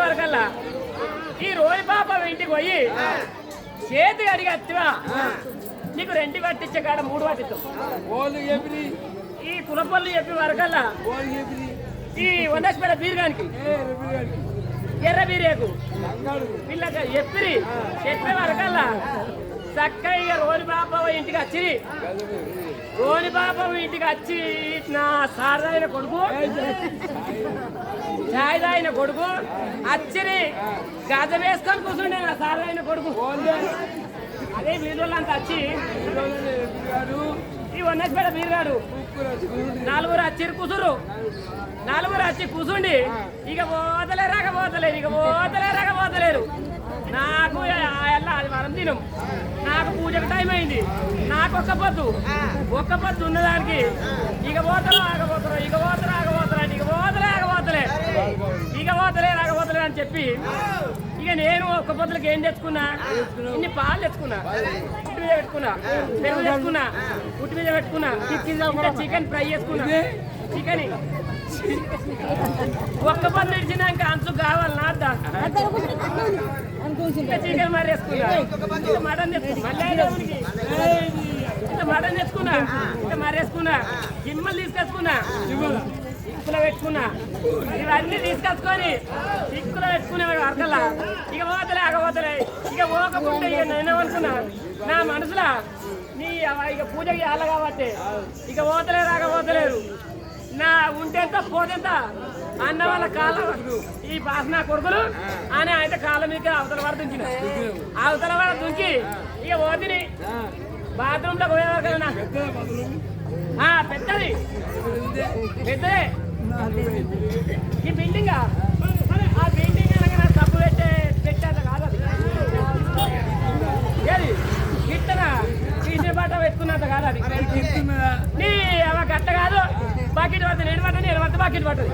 వరకల్లా ఈ రోజు పాప ఇంటికి పోయి చేతి అడిగి అత్తివా నీకు 2 పట్టించే కాడ 3 పట్టిస్తాం. ఈ కులపల్లి చెప్పే వరకల్లా ఈ వందస్పేట బీరుగానికి ఎర్ర బీరేకు వీళ్ళకి చెప్పే వరకల్లా చక్కగా రోని బాబా ఇంటికి వచ్చి నా సారదైన కొడుకు ఛాయదాయిన కొడుకు అచ్చిరి గజ వేసుకొని కూర్చుండే. నా సారదైన కొడుకు అదే వీధులంతా వచ్చి ఈ వన్నస్పేట బీరుగాడు 4 వచ్చిరు కూసురు. 4 వచ్చి కూర్చుండి ఇక పోతలేరు. నాకు అది వరం దినం, నాకు పూజకు టైం అయింది. నాకు ఒక్క పొద్దు ఉన్నదానికి ఇక పోతలు ఆగపోతారు అని చెప్పి ఇక నేను ఒక్క పొద్దులకి ఏం తెచ్చుకున్నా, ఇన్ని పాలు తెచ్చుకున్నా, పుట్టి మీద పెట్టుకున్నా, పెరుగు తెచ్చుకున్నా, పుట్టి మీద పెట్టుకున్నా, చికెన్ ఫ్రై చేసుకున్నా. చికెన్ ఒక్క పొద్దు ఇచ్చినాక అంచు కావాలి నాద్దా చికెన్ మరేసుకున్నా, మటన్ తెచ్చుకున్నా, మరేసుకున్నా, గిమ్మలు తీసుకొచ్చుకున్నా, ఇక్కులో పెట్టుకున్నా. ఇవన్నీ తీసుకొచ్చుకొని ఇక్కులో పెట్టుకునే వరకల్లా ఇక పోతలే ఇక పోకపోతే ఇక నేనేమనుకున్నా నా మనసులో ఇక పూజకి ఆల కాబట్టి ఇక పోతలేరు. నా ఉంటేంత పోతేంత అన్న వాళ్ళ కాళ్ళ ఈ పాసన కొడుకులు అని అయితే కాళ్ళ మీద అవతల వాడు దుంకి ఇక పోతిని బాత్రూమ్ లో పోయేవారు పెద్దదే ఈ బిల్డింగ్ ఆ బిల్డింగ్ అనగా సబ్బు పెట్టేంత కాదు. ఏది గిట్టనా తీసే బాట పెట్టుకున్నంత కాదు. అది నీ అవ గట్ట కాదు. బకెట్ పడుతుంది, నేను పడుతుంది బకెట్ పడుతుంది.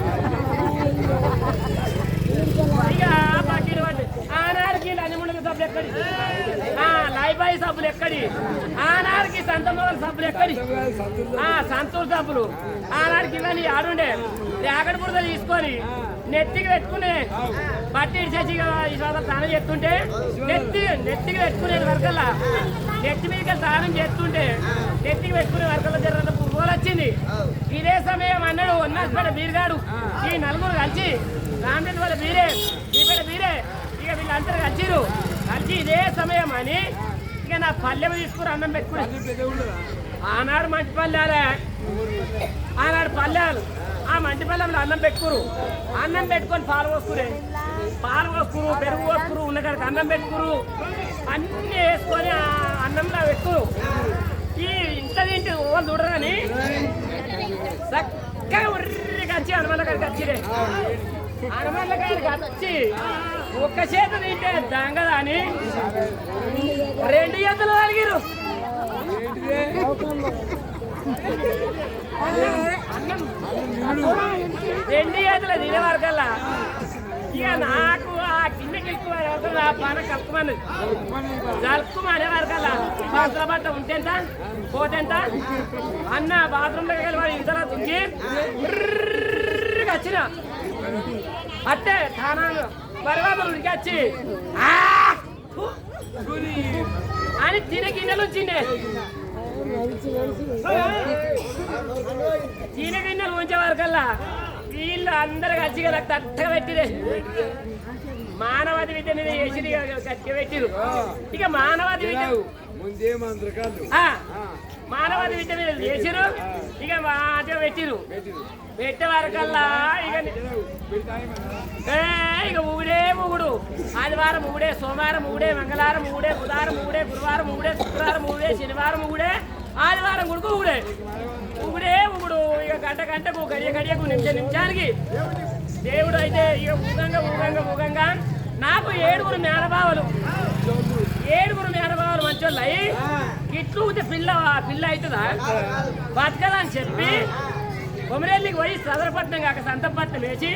ఇక బకెట్ పడుతుంది. ఆనాడికి లంజముండకి సబ్బులు ఎక్కడి, లైబాయి సబ్బులు ఎక్కడి, ఆనాడికి సంతమోగల సబ్బులు ఎక్కడి, సంతూర్ సబ్బులు ఆనాడికి ఇవన్నీ ఆడుండే. ఆకడి బురదలు తీసుకొని నెత్తికి పెట్టుకునే బట్టి ఇచ్చేసి స్నానం చేస్తుంటే నెత్తికి పెట్టుకునే వరకల్లా నెత్తి మీదకి స్నానం చేస్తుంటే నెత్తికి పెట్టుకునే వరకల్లా జర పువ్వులు వచ్చింది. అన్నాడు ఉన్నపేట బీరుగాడు ఈ నలుగురు కలిసి రామరెడ్డి వాళ్ళ బీరే బీపేట బీరే ఇక వీళ్ళందరూ కలిసిరు కలిసి ఇదే సమయం అని ఇక నా పల్లెము తీసుకుని అన్నం పెట్టుకుని ఆనాడు మంచి పల్లెలే ఆనాడు పల్లెలు ఆ మంచి పల్లెంలో అన్నం పెట్టుకురు అన్నం పెట్టుకొని పాలు పోసుకురే పాలు పోసుకురు పెరుగు పోసుకురు ఉన్నకాడికి అన్నం పెట్టుకురు అన్నీ వేసుకొని ఆ అన్నంలో పెట్టుకురు ఈ ఇంత తింటే ఓళ్ళు చూడరు కానీ చక్కగా ఉర్రికి వచ్చి హనుమల్ల కాడికి వచ్చిరే హనుమల్ల కాడికి వచ్చి ఒక్క చేత తింటే దంగదా అని రెండు చేతులు కలిగిరు రెండు చేతులు తినేవారు కల్లా ఇక నాకు ఆ కిందకి ఎక్కువ ఆ పాన కలుపుమని జలుపుమనేవారు కల్లా బాత్రూమ్ బట్ట ఉంటేంత పోతేంత అన్న బాత్రూంలోకి వెళ్ళి వాడు ఇంతలా తుంగి వచ్చిన అట్టే స్థానాలు పర్వాతలు ఉడికొచ్చి అని తినే గిన్నెలు వచ్చిండే తినే గిన్నెలు ఉంచేవారు కల్లా వీళ్ళు అందరు గచ్చిగా నాకు తట్టగా పెట్టిరే మానవాది విద్య మీద వేసి గట్టిగా పెట్టిరు ఇక మానవాది విద్య మానవాది విద్య మీద చేసిరు ఇక మాటగా పెట్టిరు పెట్టే వరకల్లా ఇక ఊడే ఊగుడు ఆదివారం ఊడే సోమవారం ఊడే మంగళవారం ఊడే బుధవారం ఊడే గురువారం ఊడే శుక్రవారం ఊడే శనివారం ఊడే ఆదివారం గుడుకు ఊడే ఊగుడే ఊగుడు ఇక గంటకు గడియకు నిమిషానికి దేవుడు అయితే ఇక ఊగంగా నాకు 7 మేనబావలు 7 మేనబావలు మంచోళ్ళు అయ్యి ఇట్లు ఊతే పిల్ల అవుతుందా బతకదా అని చెప్పి కొమరెల్లికి పోయి సదరపట్నం కాక సంతపట్నం వేసి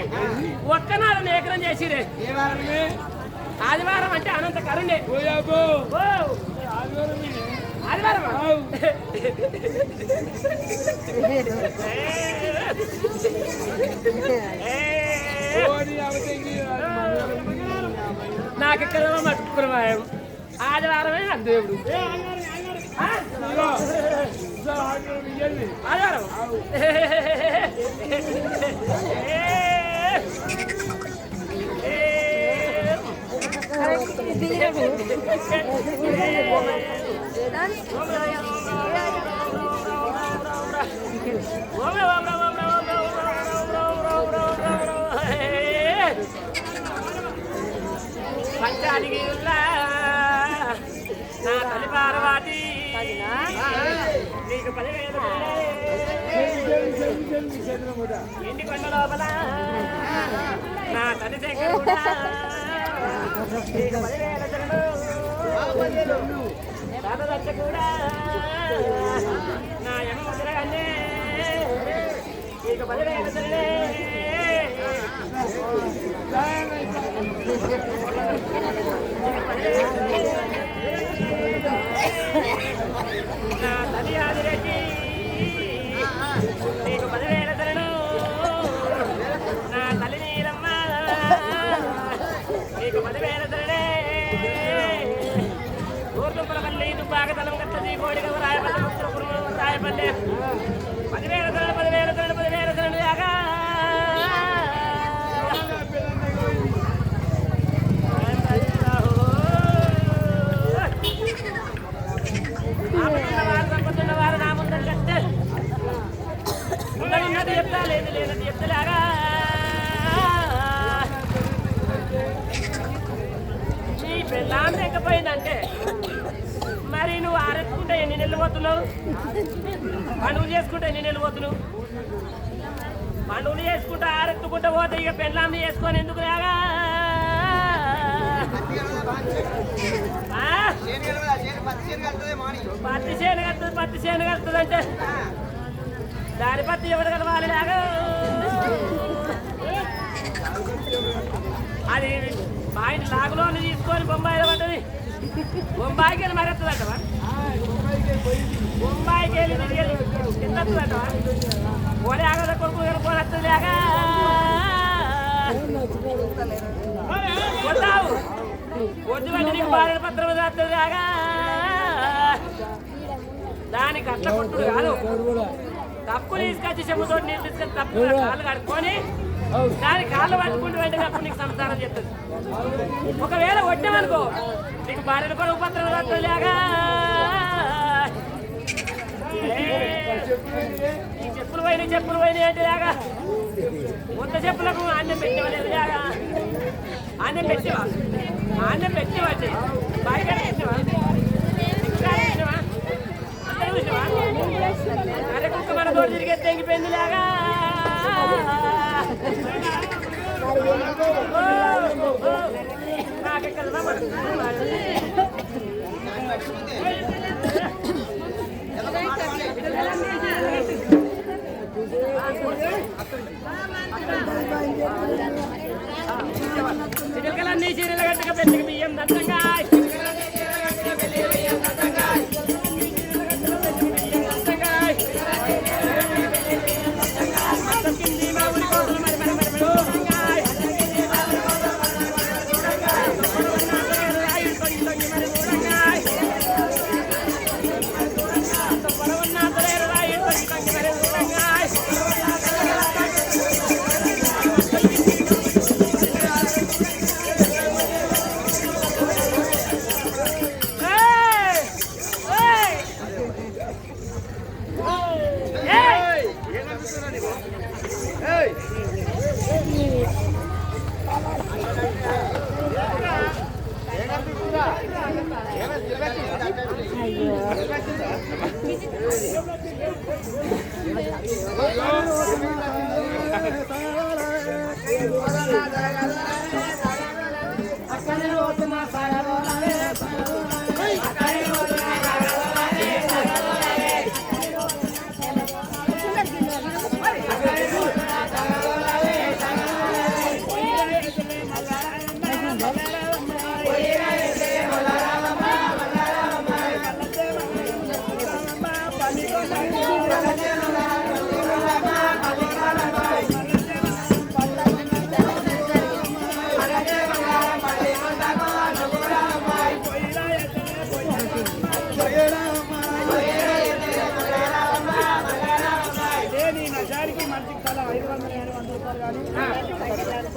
ఒక్కనాడు నేకరం చేసిరే ఆదివారం అంటే అనంత కరుణే ఆదివారం నాకు ఇక్కడ మట్టుకున్నాం ఆదివారమే నాకు దేవుడు ఆదివారం పంచానికి నా తల్లి పార్వతి నీకు 10,000 ఇంటి కొండ లోపల నా తల్లి దగ్గర కూడా నీకు 10,000 దాదచ్చ కూడా నా ఎమ్మ ముద్రగానే నీకు 10,000 నా తల్లి ఆదిరెడ్డి నీకు 10,000 నా తల్లి నీలమ్మ నీకు 10,000 ఊర్దుంపలపల్లి దుబ్బాక తలం కట్టది కోడిగ రాయపల్లి రాయపల్లి 10,000 దాకా సంపతున్నవారు నా ముందర కట్టే ఉన్నది చెప్తా లేనిది చెప్తలేగా నీ పెళ్ళాం లేకపోయిందంటే మరి నువ్వు ఆరెత్తుకుంటే ఎన్ని నెలలు పోతున్నావు పండుగలు చేసుకుంటే ఎన్ని నెలలు పోతున్నావు పండుగలు చేసుకుంటా ఆరెత్తుకుంటా పోతే ఇక పెళ్ళాంని చేసుకొని ఎందుకు లేగా పత్తి చేను కలుతుంది అంటే దాని పత్తి ఎవరు కలవాలి లాగా అది ఆయన లాగులో తీసుకొని బొంబాయిలో పడ్డది బొంబాయికి వెళ్ళి మరి వస్తుందంటవా బొంబాయికి వెళ్ళి కింద వస్తుందంటవా పోనీ ఆగద కొడుకు పోనీ వస్తుంది లేక కొట్టావు కొద్ది వంటి నీకు బాధ్యత పత్రం వస్తుంది లేక దానికి అట్లా కొట్టుడు కాదు తప్పు తీసుకొచ్చి చెప్పుతో నీళ్ళు తీసుకొచ్చి తప్పు కాళ్ళు కడుక్కొని దాని కాళ్ళు పట్టుకుంటూ వెంటనే అప్పుడు నీకు సంసారం చెప్తుంది. ఒకవేళ కొట్టామనుకో నీకు భార్యను కూడా ఉపద్రవం లేగా చెప్పులు పోయినాయి అంటే లేగా కొత్త చెప్పులకు ఆన్యం పెట్టేవాళ్ళు లేగా ఆన్యం పెట్టేవా బయట పెట్టినవా అందరూ చూసినవా అరే కుక్క మన తోడు తిరిగే తెగిపోయింది లేగా నాకెక్కడ చిలకలన్నీ చీరలు కట్టుక పెద్దగా బియ్యం దత్తంగా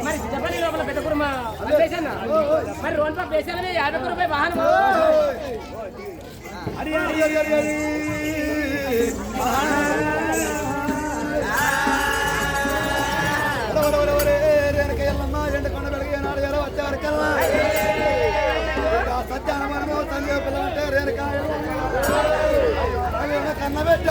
మరి చెప్పండి లోపల పెద్ద కుర్మ మరి రోడ్ల పేసానే 50 రూపాయలు వాహనం ఎండకొండ వెలిగే నాడు ఎలా వచ్చేవరకల్లా సత్యానమనము సంజయ పిల్లలంటే రేణుకాయ కన్నబెట్ట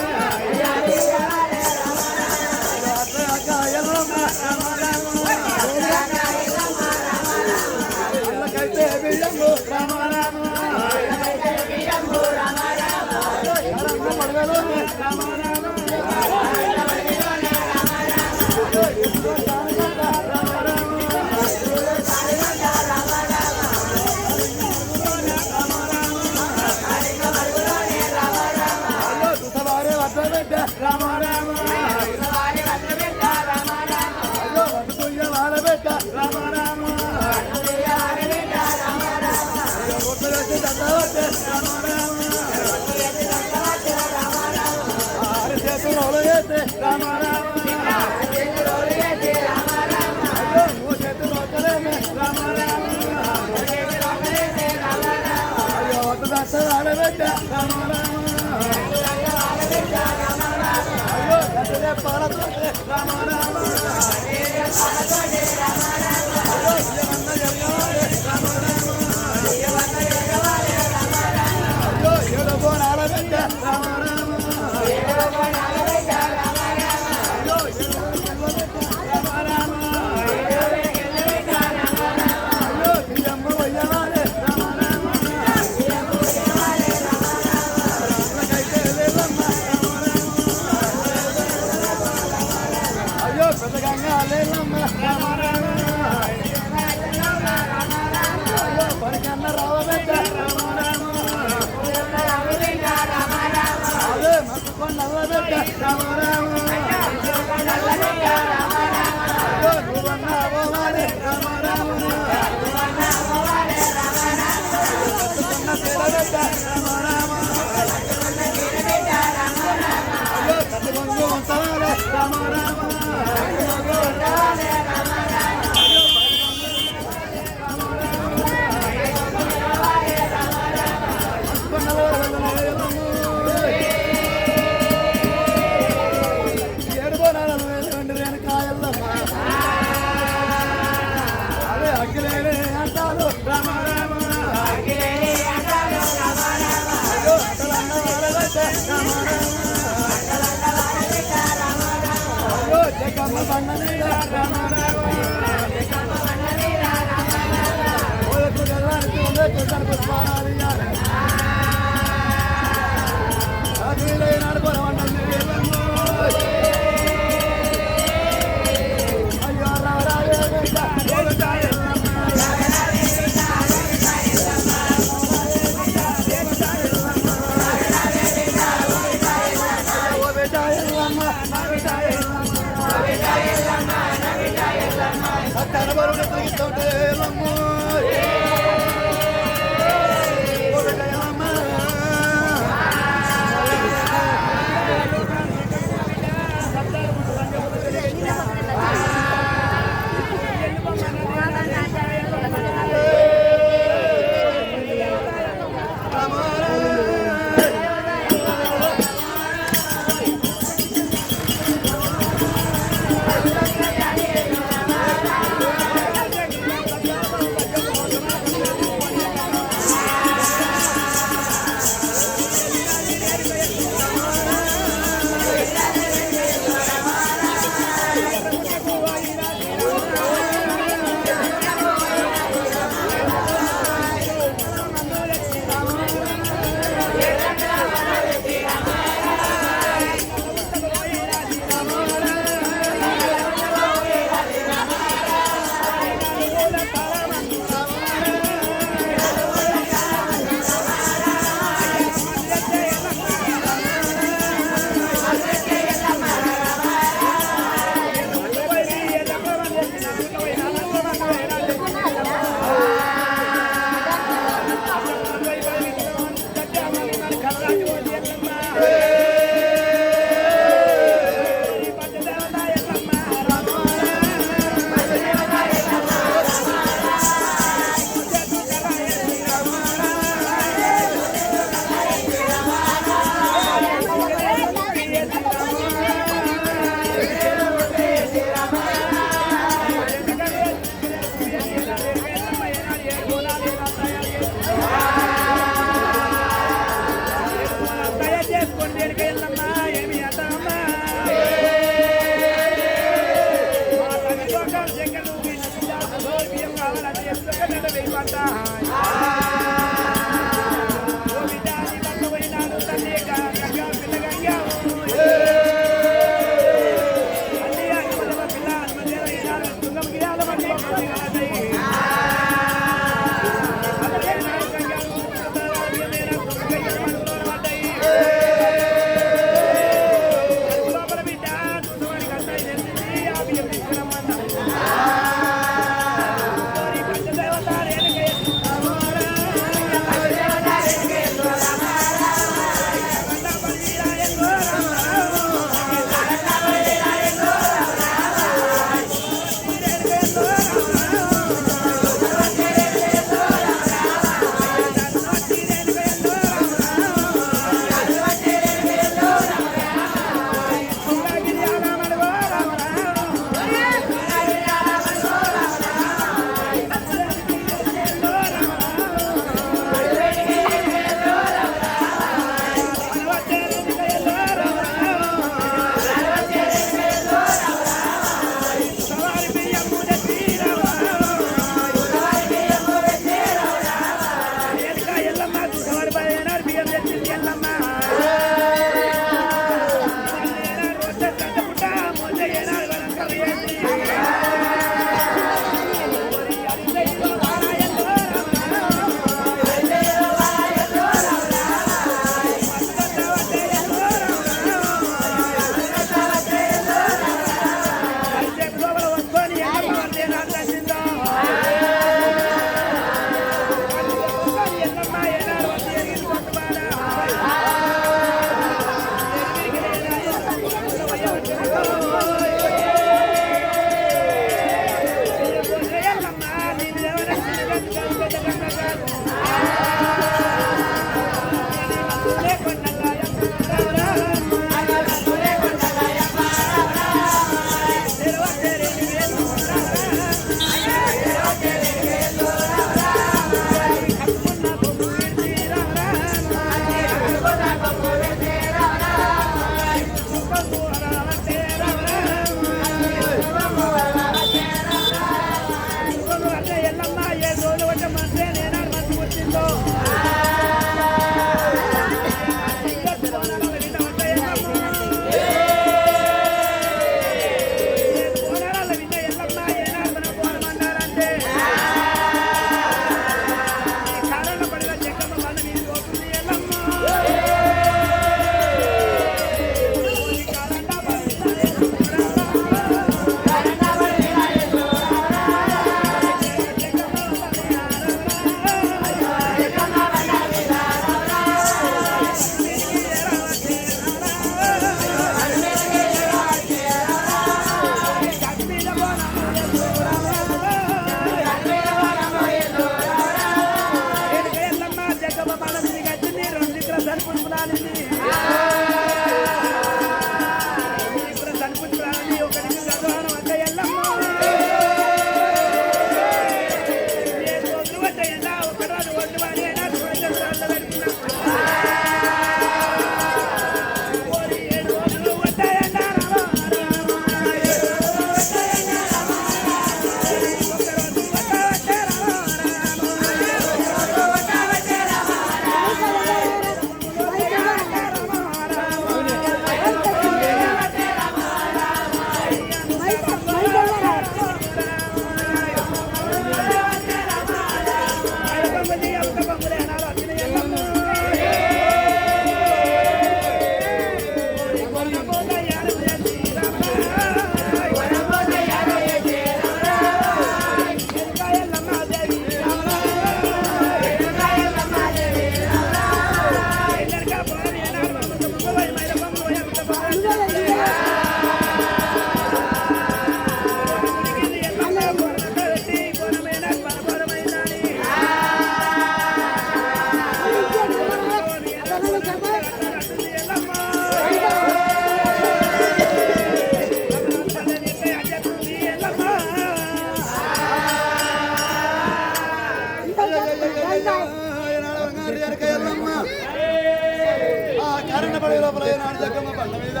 కరణబడి లోపల ఏనాడు జగ్గమ్మ బండ మీద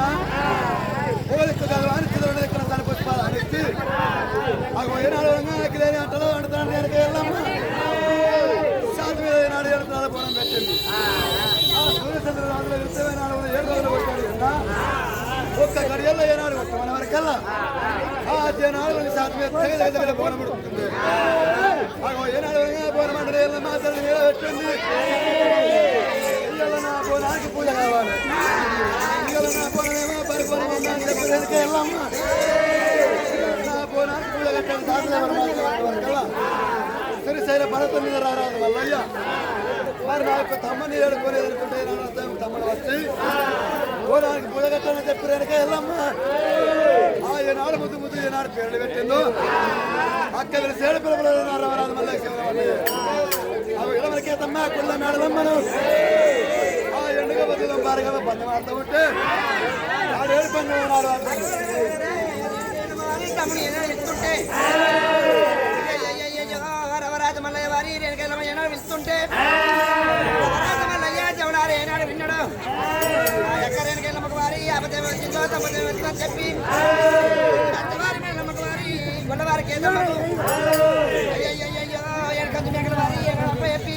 పోలిక గలవాని చిదరణ ఇక్కడ తన పుష్పాలు అనిచ్చి ఏనాడు లేని అంటలో వండుతాను వెనక వెళ్ళమ్మ శాంతి మీద ఏనాడు ఏడుతాడు పొలం పెట్టింది సూర్యచంద్ర రాజుల ఇరవై 7 రోజులు కొట్టాడు ఒక్క గడియల్లో ఏనాడు కొట్టు మన వరకల్లా నాలుగు శాంతి మీద దగ్గర పోనం పడుతుంది ఏనాడు పోనం అంటే మా తల్లి మీద పెట్టింది నా పోనానికి పూజ కావాలి నా పోనేమో పరిపూర్ణ చెప్పడానికి వెళ్ళమ్మా నా పోనానికి పూజ కట్టాలి సాధన శ్రీశైల పర్వతం మీద రారాదు వల్లయ్య మరి నా యొక్క తమ్మని ఏడుకొని ఎదుర్కొంటే తమ్ముడు వచ్చి పోనానికి పూజ కట్టాలని చెప్పి వెనక వెళ్ళమ్మా ఏనాడు ముద్దు ముద్దు ఏనాడు పేర్లు పెట్టిందో అక్క వీళ్ళు సేడు పిల్లలు రారాదు మళ్ళీ అవి ఇళ్ళవరకే తమ్మ కుళ్ళ మేడలమ్మను ఎండుగా బతుకుదాం బారగా బంధం ఆడుతూ ఉంటే ఆడేడు పండుగ రవరాజ మల్లయ్య వారి రేణుకెళ్ళమ ఏనాడు పిలుస్తుంటే రవరాజ మల్లయ్య జవడారు ఏనాడు విన్నాడు ఎక్క రేణుకెళ్ళమ్మకు వారి అబద్ధం వచ్చిందో తప్పదే వచ్చిందని చెప్పి వారి మేళ్ళమ్మకు వారి గొల్లవారికి ఏదమ్మకు అయ్యయ్యో ఏడుకందు మేకల వారి ఏనాడు చెప్పి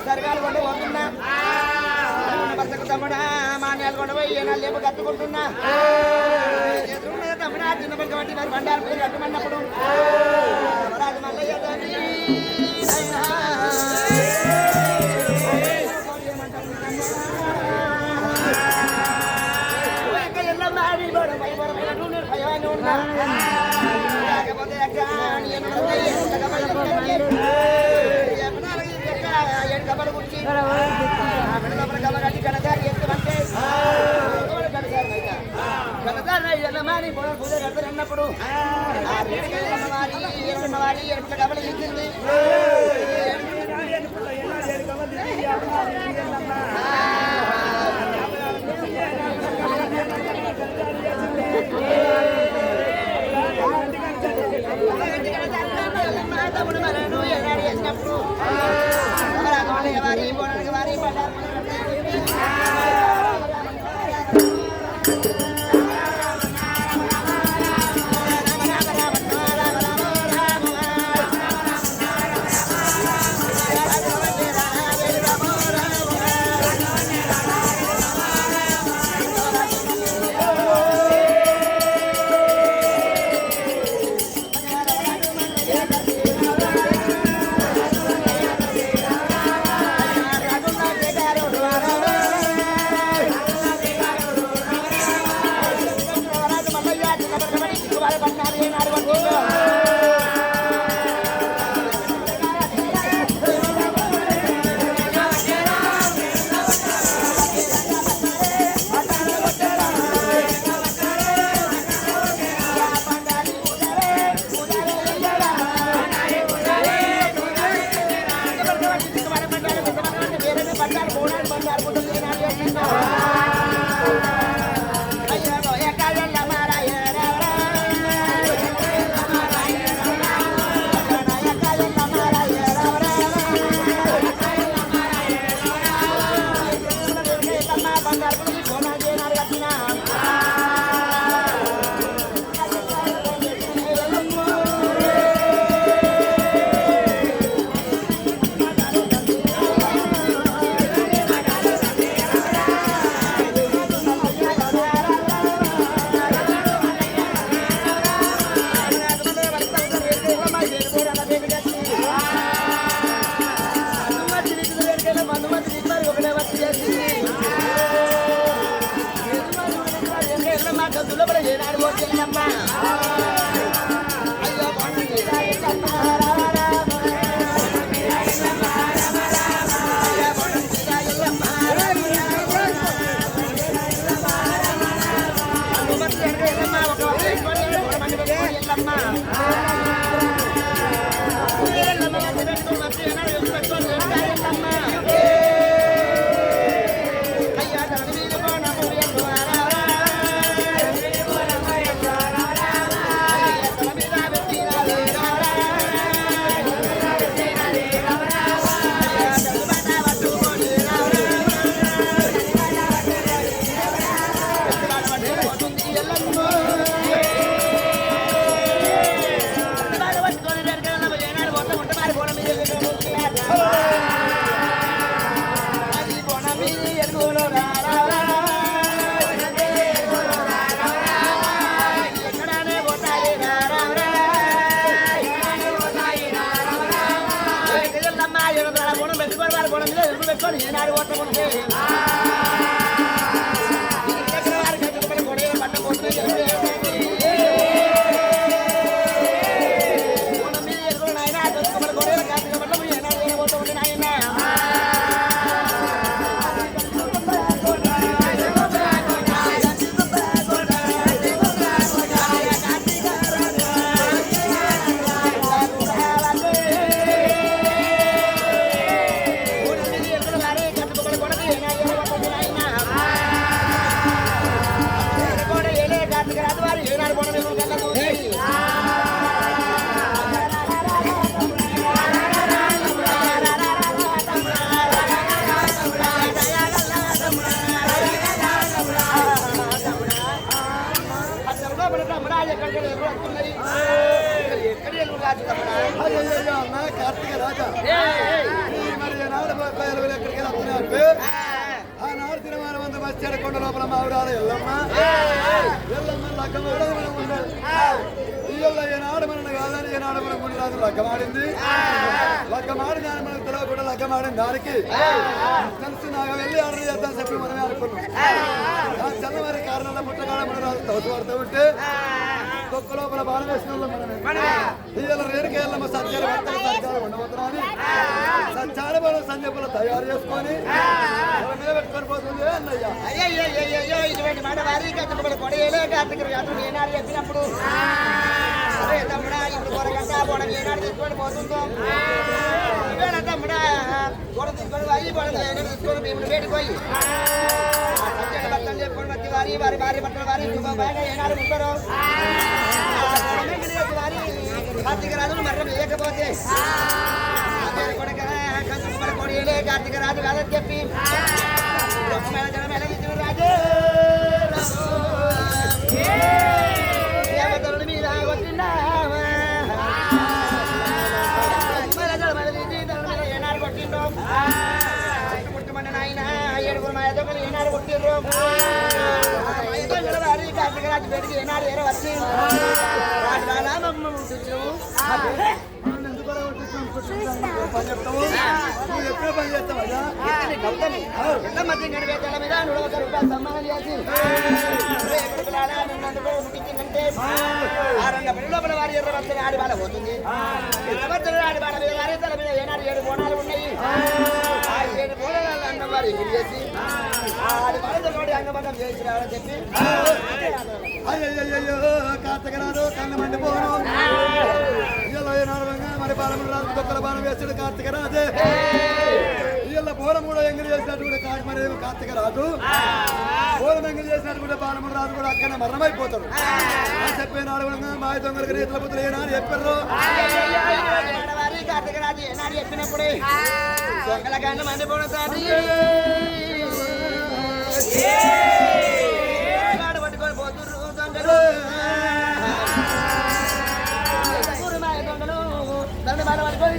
సరిగాలు కొండ పోతున్నా భర్తకు తమ్ముడా మాన్యాలు కొండ పోయి ఏనాళ్ళు లేపు కట్టుకుంటున్నా తమ్ముడా చిన్న పక్క బట్టి మరి బండారు పోయి కట్టమన్నప్పుడు రాజు మల్లయ్య అన్నప్పుడు ఎట్లా కబలి ఇచ్చింది తమ్ముడు మనను ఎన్నాడు చేసినప్పుడు వారి బోనానికి వారి బోనం పెట్టుకోవాలి వారి బోనం మీద ఎరుపు పెట్టుకొని ఏనాడు ఓట్లకుంటే వారి కట్టుకుని కొడే పట్ట పోతే బోనం మీద ఎరుపు నాయన కట్టుకుని కొడే కార్తీక పట్ల ఏనాడు ఓట్లకుంటే నాయన కార్తీక రాజా మరి ఎక్కడికి వెళ్తున్నారంటే ఆనాడు తిరుమల మంది వచ్చాడ కొండ లోపల మావిడాలి ఎల్లమ్మ లగ్గం కూడా మనం ఉండాలి ఇయ్యల్ల ఏనాడు మన కాదని ఏనాడు మనం గుడి రాజు లగ్గమాడింది లగ్గమాడి దాన్ని మనకు తెలియకుండా లగ్గమాడిన దానికి కలిసి నాకు వెళ్ళి ఆర్డర్ చేద్దామని చెప్పి మనమే అనుకున్నాం చల్లవారి కారణాల ముట్టగాడ మన రాజు తోసి పడుతూ ఉంటే ఒక్క లోపల బాణం వేసిన మనమే ఇయ్యాల రేణుకి వెళ్ళమ్మ సత్యాల భర్తలు సత్యాలు ఉండబోతున్నాని సత్యాల బలం సంజపులు తయారు చేసుకొని మీద పెట్టుకొని పోతుంది అన్నయ్య అయ్యో ఇటువంటి మాట వారి కొడయలే కార్తీక యాత్ర ఏనాడు చెప్పినప్పుడు అరే తమ్ముడా ఇప్పుడు కొరగంట బోడం ఏనాడు తీసుకొని పోతుందో ఇవేనా తమ్ముడా గోడ తీసుకొని పోయి బోడం ఏనాడు తీసుకొని మేము వేడిపోయి సత్యాల భర్తలు చెప్పుకొని వచ్చి వారి భార్య భర్తలు వారి బాగా ఏనాడు ఉంటారు వారి కార్తీక రాజును మరణం లేకపోతే కొడక కంచుకుమర కొడయలే కార్తీక రాజు కాదని చెప్పి రాజు దేవతల మీద కొట్టిండావా ఏనాడు కొట్టిండో ముట్టుమండి నాయన ఏడుగురు మా ఎదొకరు ఏనాడు కొట్టిర్రు వారి కార్తీక రాజు పెడికి ఏనాడు ఏరో వచ్చి పని చెప్తావు నువ్వు ఎప్పుడో పని చేస్తావా మధ్య గడిపేతల మీద 100 రూపాయలు సమ్మానం చేసి ముట్టించిందంటే లోపల వారి ఎర్ర వస్తుంది ఆడి బాల పోతుంది ఎర్రవచ్చలు ఆడి బాల మీద వారి తల మీద ఏనాడు 7 బోనాలు ఉన్నాయి ఆ 7 బోనాలు అన్న వారు ఎగిరి చేసి ఆడి బాలతో అంగబంధం చేసి రావాలని చెప్పి అయ్యో కార్తీక రాదు కన్ను మండిపోను మరి బాణం రాజు దొక్కల బాణం వేసాడు కార్తీక రాజే ఇళ్ళ బోరం కూడా ఎంగిలి చేసినట్టు కూడా మరి కార్తీక రాజు బోరం ఎంగిలి చేసినట్టు కూడా బాణముడు రాజు కూడా అక్కడనే మరణమైపోతాడు అని చెప్పినాడు మా దొంగలకు రీతుల పుత్రులు ఏనాడు చెప్పారు కార్తీక రాజు ఏనాడు చెప్పినప్పుడు దొంగల కన్ను మండిపోతాడు పట్టుకొని పోతుర్రు దొంగలు దాన్ని మనం అనుకోని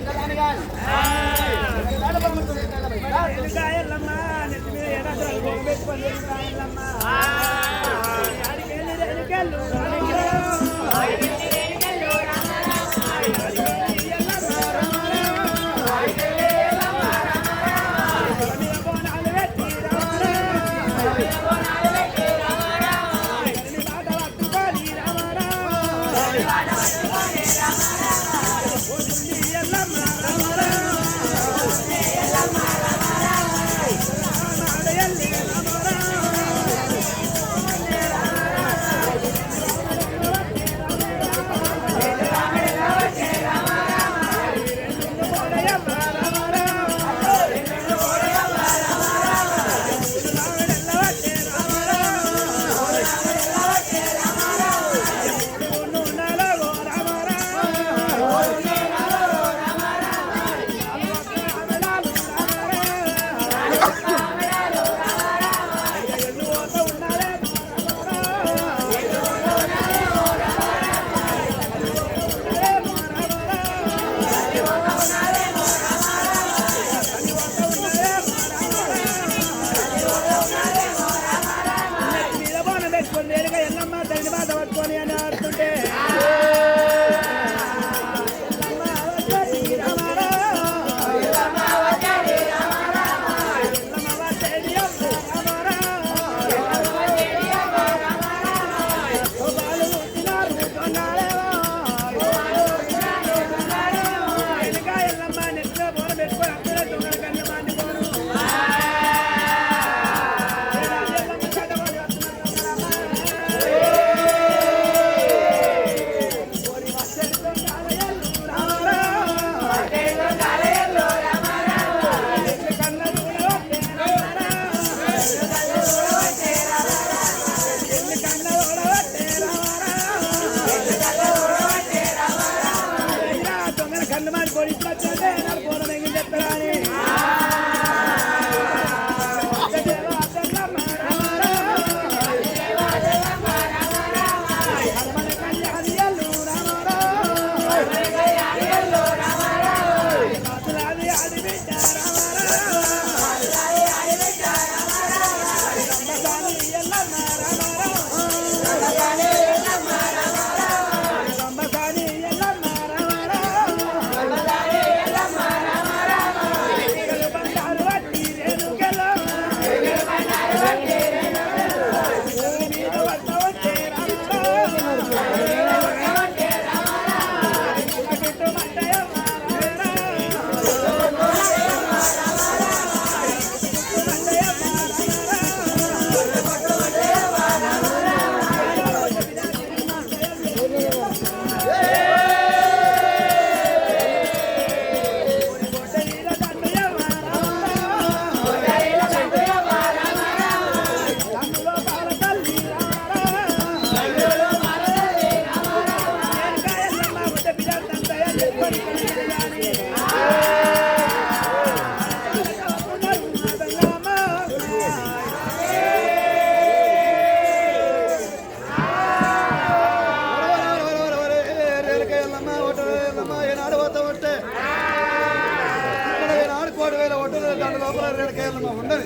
ఉండదు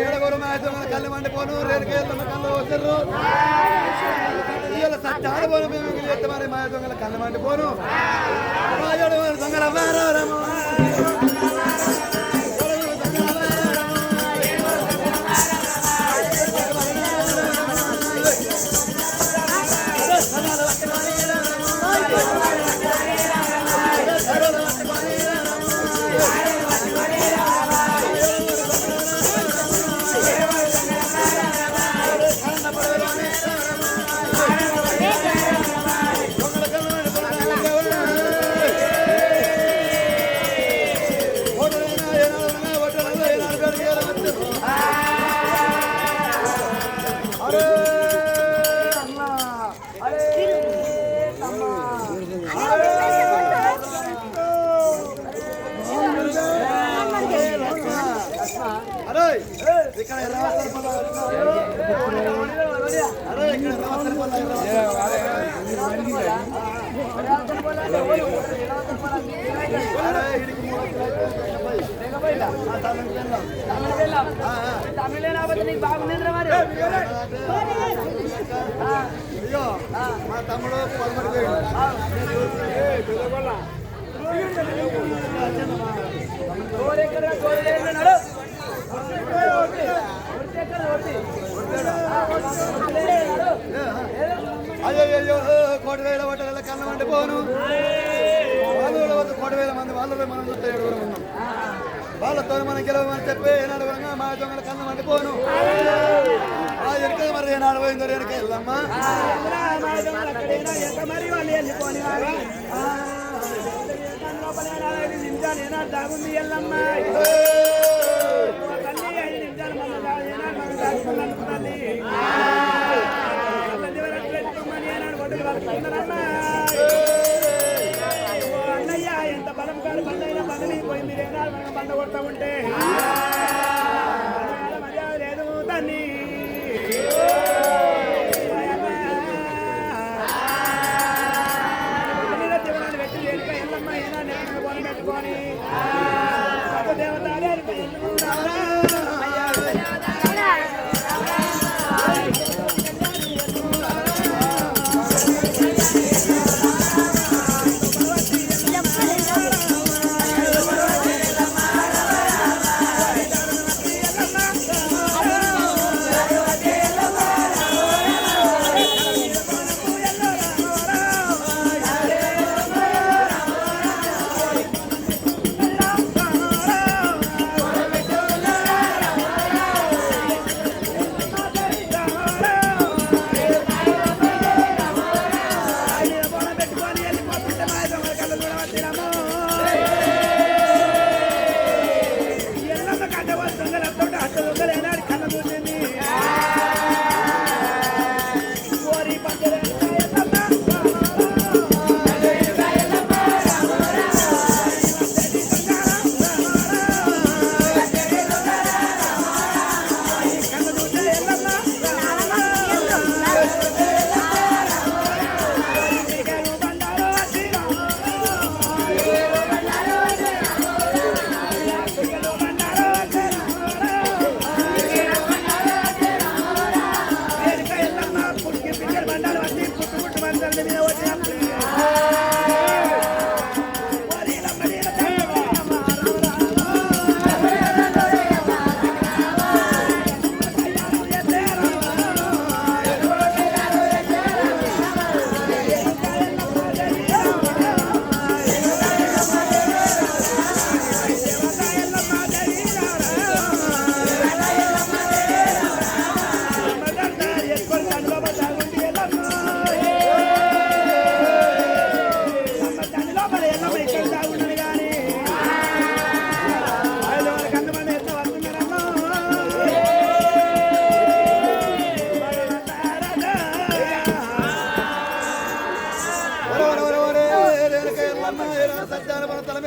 ఏడగోడు మాయతో కళ్ళు మండిపోను రేడుకేళ్ళ కళ్ళు వస్తారు ఇవాళ సత్యాలు పోను మేము ఎత్త మరి మాయ దొంగల కళ్ళు మండిపోను మాయోడు దొంగల మా తమ్ముడు అయ్యో కోటి వేల ఓటర్ల కన్నం అంటే పోను వాళ్ళు కోటి వేల మంది వాళ్ళలో మనం చూస్తే ఏడుగురు ఉన్నాం వాళ్ళతో మనం గెలవమని చెప్పి ఏనాడు మా దొంగల కన్నం అంటే పోను ఆ ఎనక మరి ఏనాడు పోయిందో వెనక వెళ్ళమ్మా దాగుంది ఎల్లమ్మా అన్నయ్య ఎంత బలం కాదు బండైనా బండని పోయి మీరేనా బండ కొడతా ఉంటే మర్యాద లేదు దాన్ని జీవనాన్ని పెట్టి ఎల్లమ్మ ఏనా నెట్టుకొని పెట్టుకొని దేవత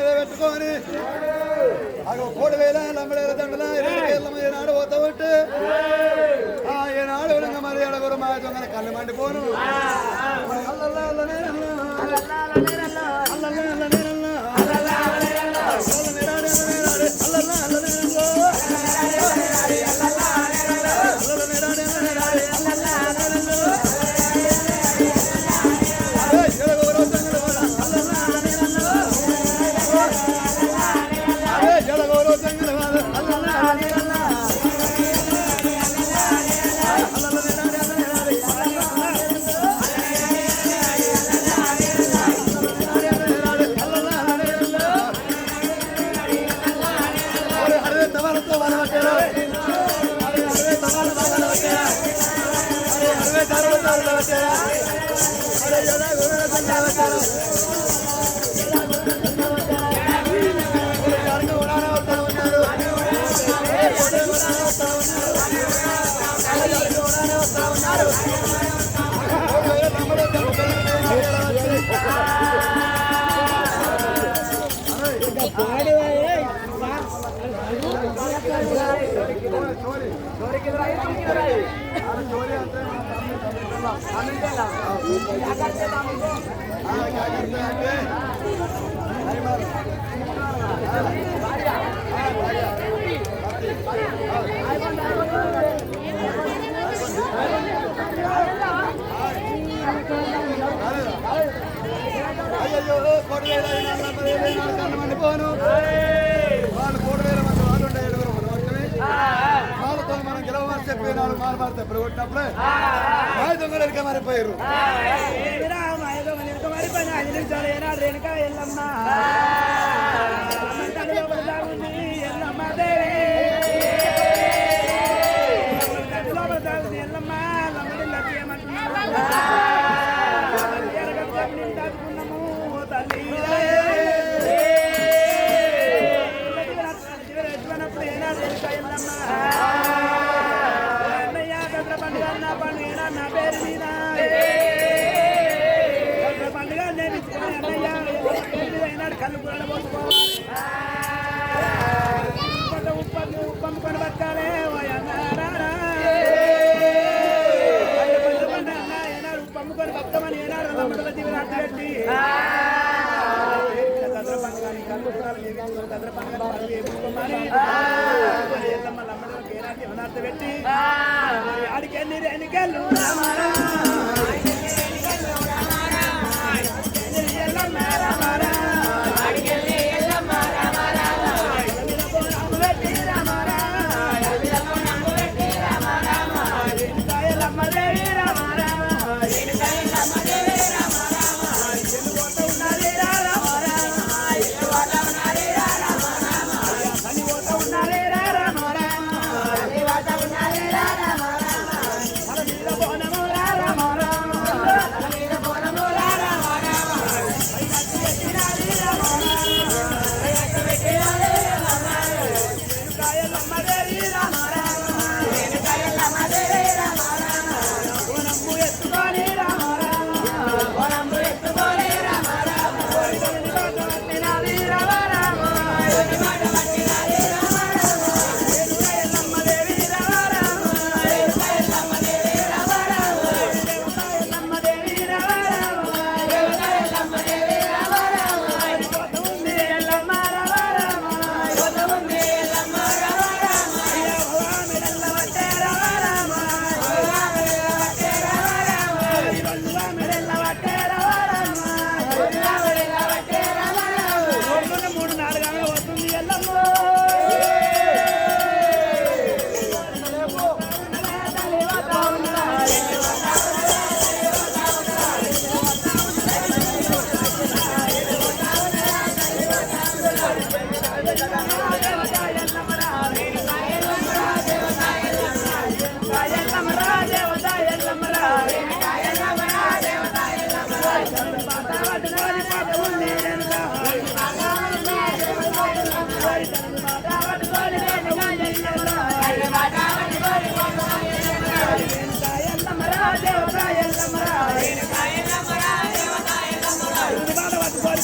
మీద పెట్టుకొని అగో 3,000 లంబడేల దండల 2,000 ఏనాడు పోతా ఉంటే ఏనాడు మరి అడగరు మా దొంగల కళ్ళు మండిపోను పోను వాళ్ళు 3,000 మంది వాళ్ళు ఉండే 7 వాళ్ళతో మనం గెలవమని చెప్పి 4 మార్లు మారితే ఇప్పుడు కొట్టినప్పుడే మా దొంగలు మారిపోయారు ఉప్పమ్ముకొని బతకాలే ఉప్పమ్ముకొని బతకమని ఏనాడు లమ్మడల జీవనార్థి పెట్టి జీవనార్థి పెట్టి ఆడికి ఎన్ని ఎన్నికలు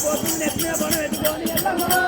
పోతుంది నెత్తి మీద పని పెట్టుకొని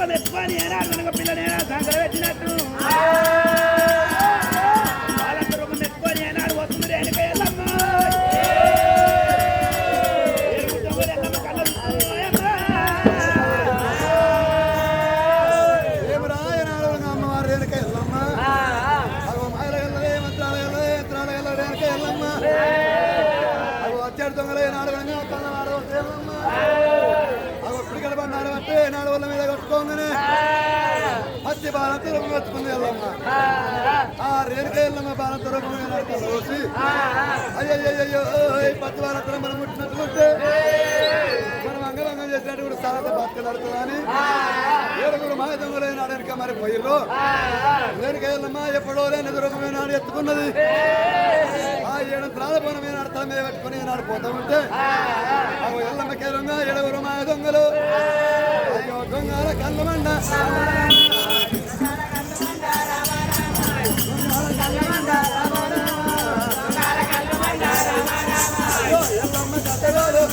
రూపం ఎక్కువని ఏనాడు మనకు పిల్లనేనా సంకర పెట్టినట్టు వాళ్ళంత రూపం ఎక్కువని ఏనాడు వస్తుంది వెనక ఎల్లమ్మ అమ్మవారు రేణుక ఎల్లమ్మ మాయల గల్లదే మంత్రాల గల్లదే యంత్రాల గల్ల రేణుక ఎల్లమ్మ వచ్చాడు దొంగలే నాడు ఎల్లమ్మ పిడికల బండారు అంటే నాడు వల్ల మీద కట్టుకోగానే మత్స్య బాలంత రూపం కట్టుకుంది ఎల్లమ్మ ఆ రేణుక ఎల్లమ్మ బాలంత రూపం చూసి అయ్యో పత్తి బాలంతరం మనం ముట్టినట్లుంటే మనం అంగభంగం చేసినట్టు కూడా చాలా బతకలుతుంది అని ఏడుగురు మాయ దొంగలే నాడు వెనుక మరి పోయిర్రు రేణుక ఎల్లమ్మ ఎప్పుడో లేని రూపమే నాడు ఎత్తుకున్నది ఆ ఏడు ప్రాణపోనమే నాడు తల మీద పెట్టుకుని నాడు పోతా ఉంటే ఎల్లమ్మకే దొంగ ఏడుగురు మాయ దొంగలు అయ్యో దొంగల కళ్ళు మండ ఎల్లమ్మ కట్టగోలు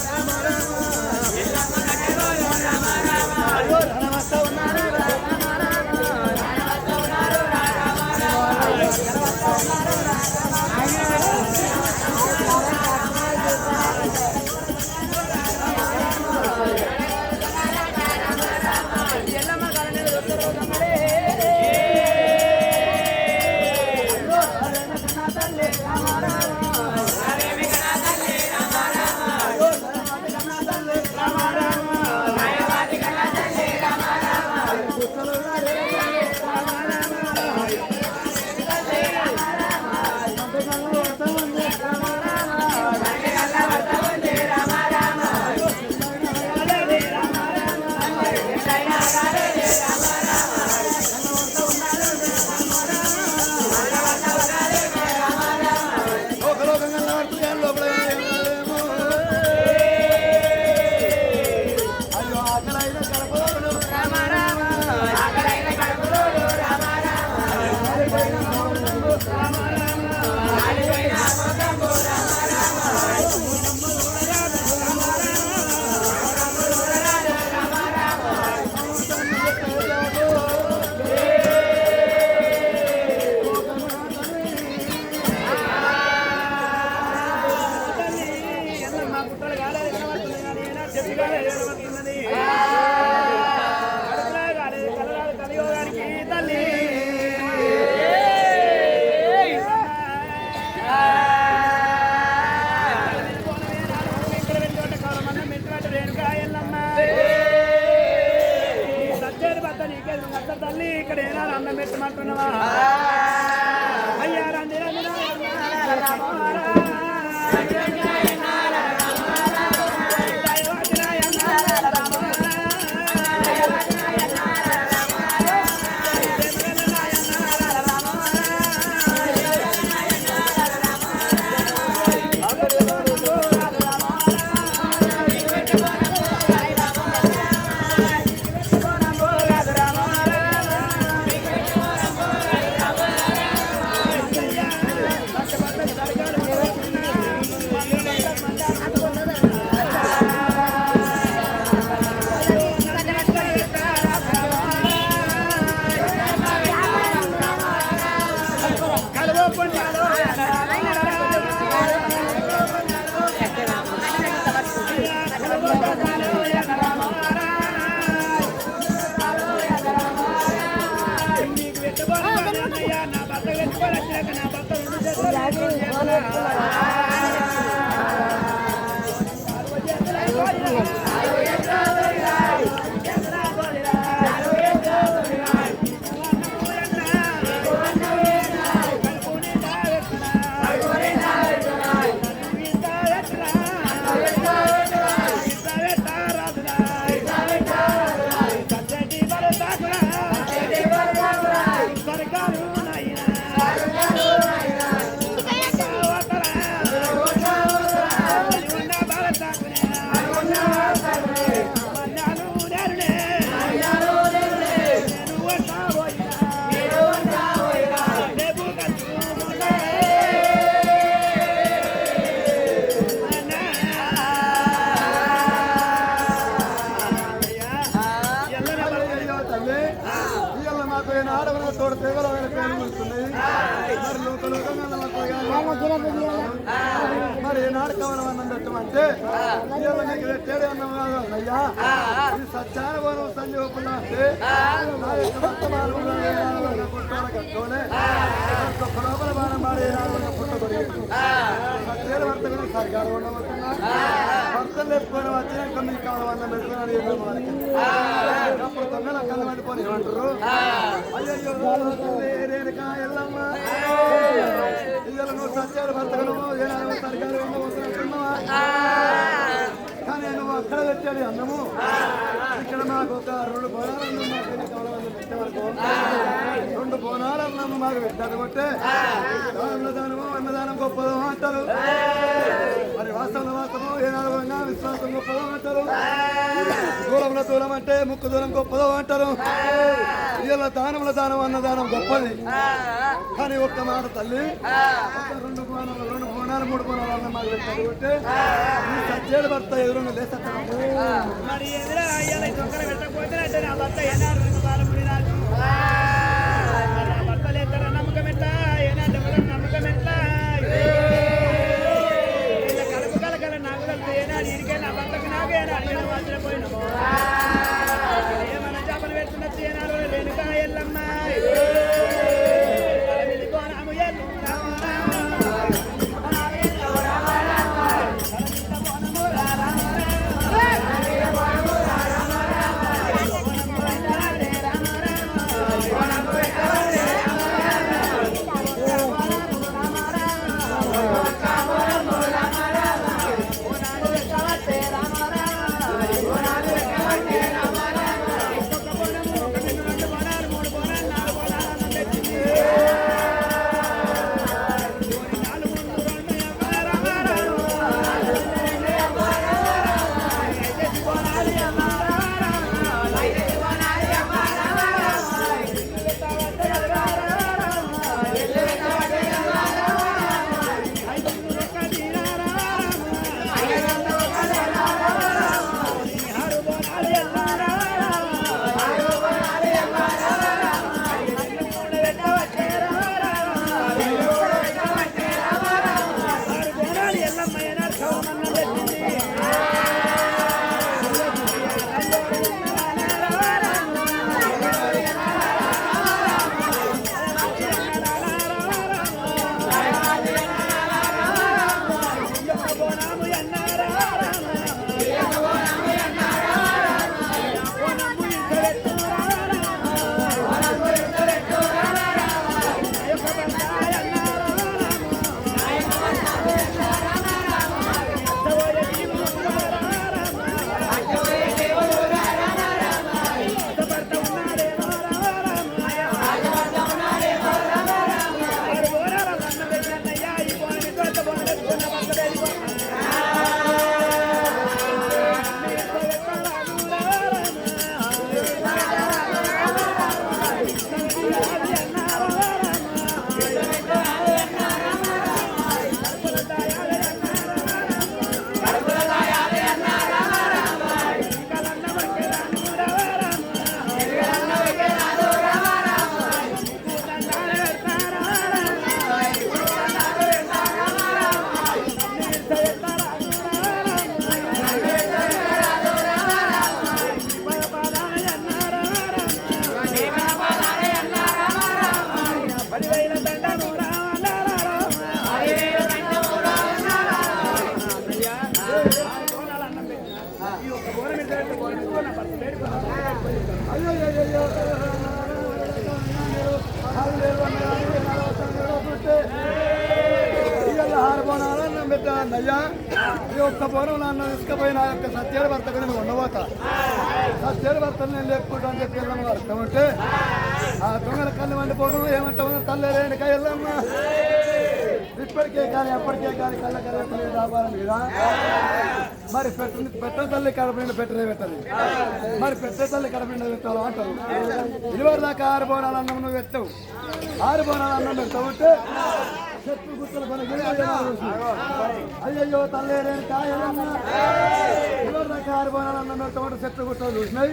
తల్లి ఇక్కడ ఏనాడు అన్నం పెట్టమంటున్నావా అయ్యా రండి నాకు ఏనాడు తోడు తెగలమైన పేరు ఉంటున్నాయి మరి మరి ఏనాడు కావాలి అన్నం పెట్టమంటే నీకు పెట్టేది అన్నం కాదు అయ్యా ఇది సత్యాన పోను సంజీవకుండా అంటే నా యొక్క వర్తమానం పుట్టాల కట్టుకోలే లోపల బాణం మాడే పుట్టబడి సత్యాల భర్త కూడా సరికాడు ఉండబోతున్నా భర్తలు ఎప్పుకొని వచ్చినాక మీకు కావాలి అన్నం పెట్టుకున్నాను అప్పుడు దొంగల కళ్ళ పడిపోయి ఏమంటారు అయ్యో రేణుకా ఎల్లమ్మ ఇవాళ నువ్వు సత్యాలు భర్తలు ఏనాడు సరికాడు ఉండబోతున్నట్టున్నావా కానీ నువ్వు అక్కడ పెట్టాడు అన్నము ఇక్కడ మాకు ఒక 2 బోనాలు అన్నం మాకు పెట్టే వరకు 2 బోనాలు అన్నము మాకు పెట్టాడు కొట్టే అన్నదానము అన్నదానం గొప్పదో అంటారు మరి వాస్తవం వాస్తవం ఏనాడు విశ్వాసం గొప్పదో అంటారు దూరంలో దూరం అంటే ముక్కు దూరం గొప్పదో అంటారు ఇవాళ దానంలో దానం అన్నదానం గొప్పది కానీ ఒక్క మాట తల్లి 2 బోనాలు 3 బోనాలు అన్నం మాకు పెట్టాడు కొట్టే సత్యాలు భర్త ఎదురుగా లేస్తాను మరి ఎదురా అయ్యాలి దొంగలు పెట్టకపోతే అంటే నా భర్త ఏనాడు బాలముడినాడు నా భర్త లేస్తారా నమ్మకం ఎట్లా ఏనాడు నమ్మకం ఎట్లా ఇలా కలుపు కలకల నాకు కలిపి ఏనాడు ఇరికే నా భర్తకు నాకు ఏనాడు ఏదో వాసిన పోయినాము ఏమన్నా చేపలు పెడుతున్నట్టు ఏనాడు రేణుకా ఎల్లమ్మ వెళ్ళిపోనాము అయ్యా ఈ ఒక్క బోనం నన్ను తీసుకుపోయి నా యొక్క సత్యాల భర్త కూడా ఉండబోతా సత్యాల భర్తలు నేను లేపుకుంటా అని చెప్పి వెళ్ళమ్మ అర్థం ఉంటే ఆ దొంగల కళ్ళు వండిపోవడం ఏమంటావు తల్లి రేణుక వెళ్ళమ్మ ఇప్పటికే కానీ అప్పటికే కానీ కళ్ళ కరెక్ట్ రావాలి మీద మరి పెట్ట తల్లి కడప నిండా పెట్టనే పెట్టదు మరి పెట్టే తల్లి కడప నిండా పెట్టాలి అంటారు ఇదివరకు దాకా 6 బోనాలు అన్నం నువ్వు పెట్టావు 6 బోనాలు అన్నం పెడతావు అంటే చెట్టు గుట్టలు పని అయ్యయ్యో తల్లేరేని కాయలన్నా ఎవరికి 6 బోనాలు అన్నం పెట్టమంటే చెట్టు గుట్టలు చూసినాయి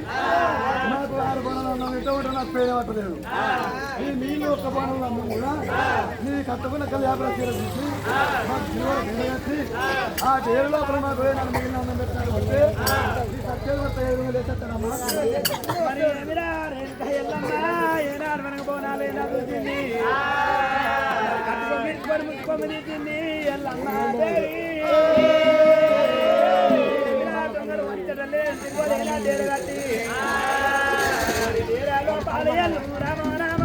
నాకు 6 బోనాలు అన్నం పెట్టమంటే నాకు పేద పట్టలేదు ఈ నీళ్ళు ఒక్క బోనాలు అన్నం కూడా నీ కట్టుకున్న కళ్యాణ చీర చూసి మాకు జీవనచ్చి ఆ డేరు లోపల మాకు నాకు మిగిలిన అన్నం పెట్టాను అంటే ఈ సత్యవత 7 వేసేస్తానమ్మా ఏనాడు మనకు బోనాలు ఏనా చూసింది ముచ్చుకొని తీసింది ఎల్లమ్మ దొంగలు వంచడలే తిరుగులేనా డేరు కట్టి డేరాలో పాలయ్యలు రామ రామ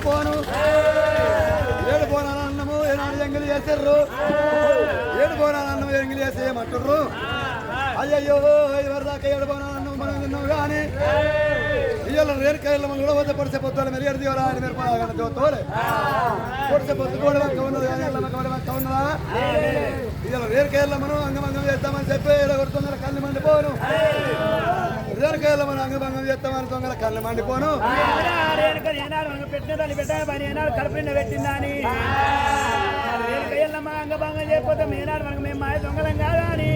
పోను 7 బోనాల అన్నము ఏనాడు ఎంగిలి చేసారు 7 బోనాల అన్నము ఎంగిలి చేసి ఏమంటారు అయ్యయ్యో 5 వరదాకా 7 బోనాల అన్నం మనం తిన్నాం కానీ ఇవాళ రేరుకాయలు మనం కూడా వద్ద పొడిసే పొద్దులు మెరిగారు దీవరా అని మీరు తోలే పొడిసే పొద్దు కూడా పక్క ఉన్నది కానీ పక్క ఉన్నదా ఇవాళ రేరుకాయలు మనం అంగమంగం చేస్తామని చెప్పి కొడుతున్నారు కళ్ళు మండిపోను రేరుకాయలు మనం అంగభంగం చేస్తామని దొంగల కళ్ళు మండిపోను పెట్టిన తల్లి పెట్ట పని ఏనాడు కడుపుని పెట్టిందని రేరుకాయలమ్మ అంగభంగం చేయకపోతే మేనాడు మనకు మేము మాయ దొంగలం కాదా అని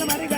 మరి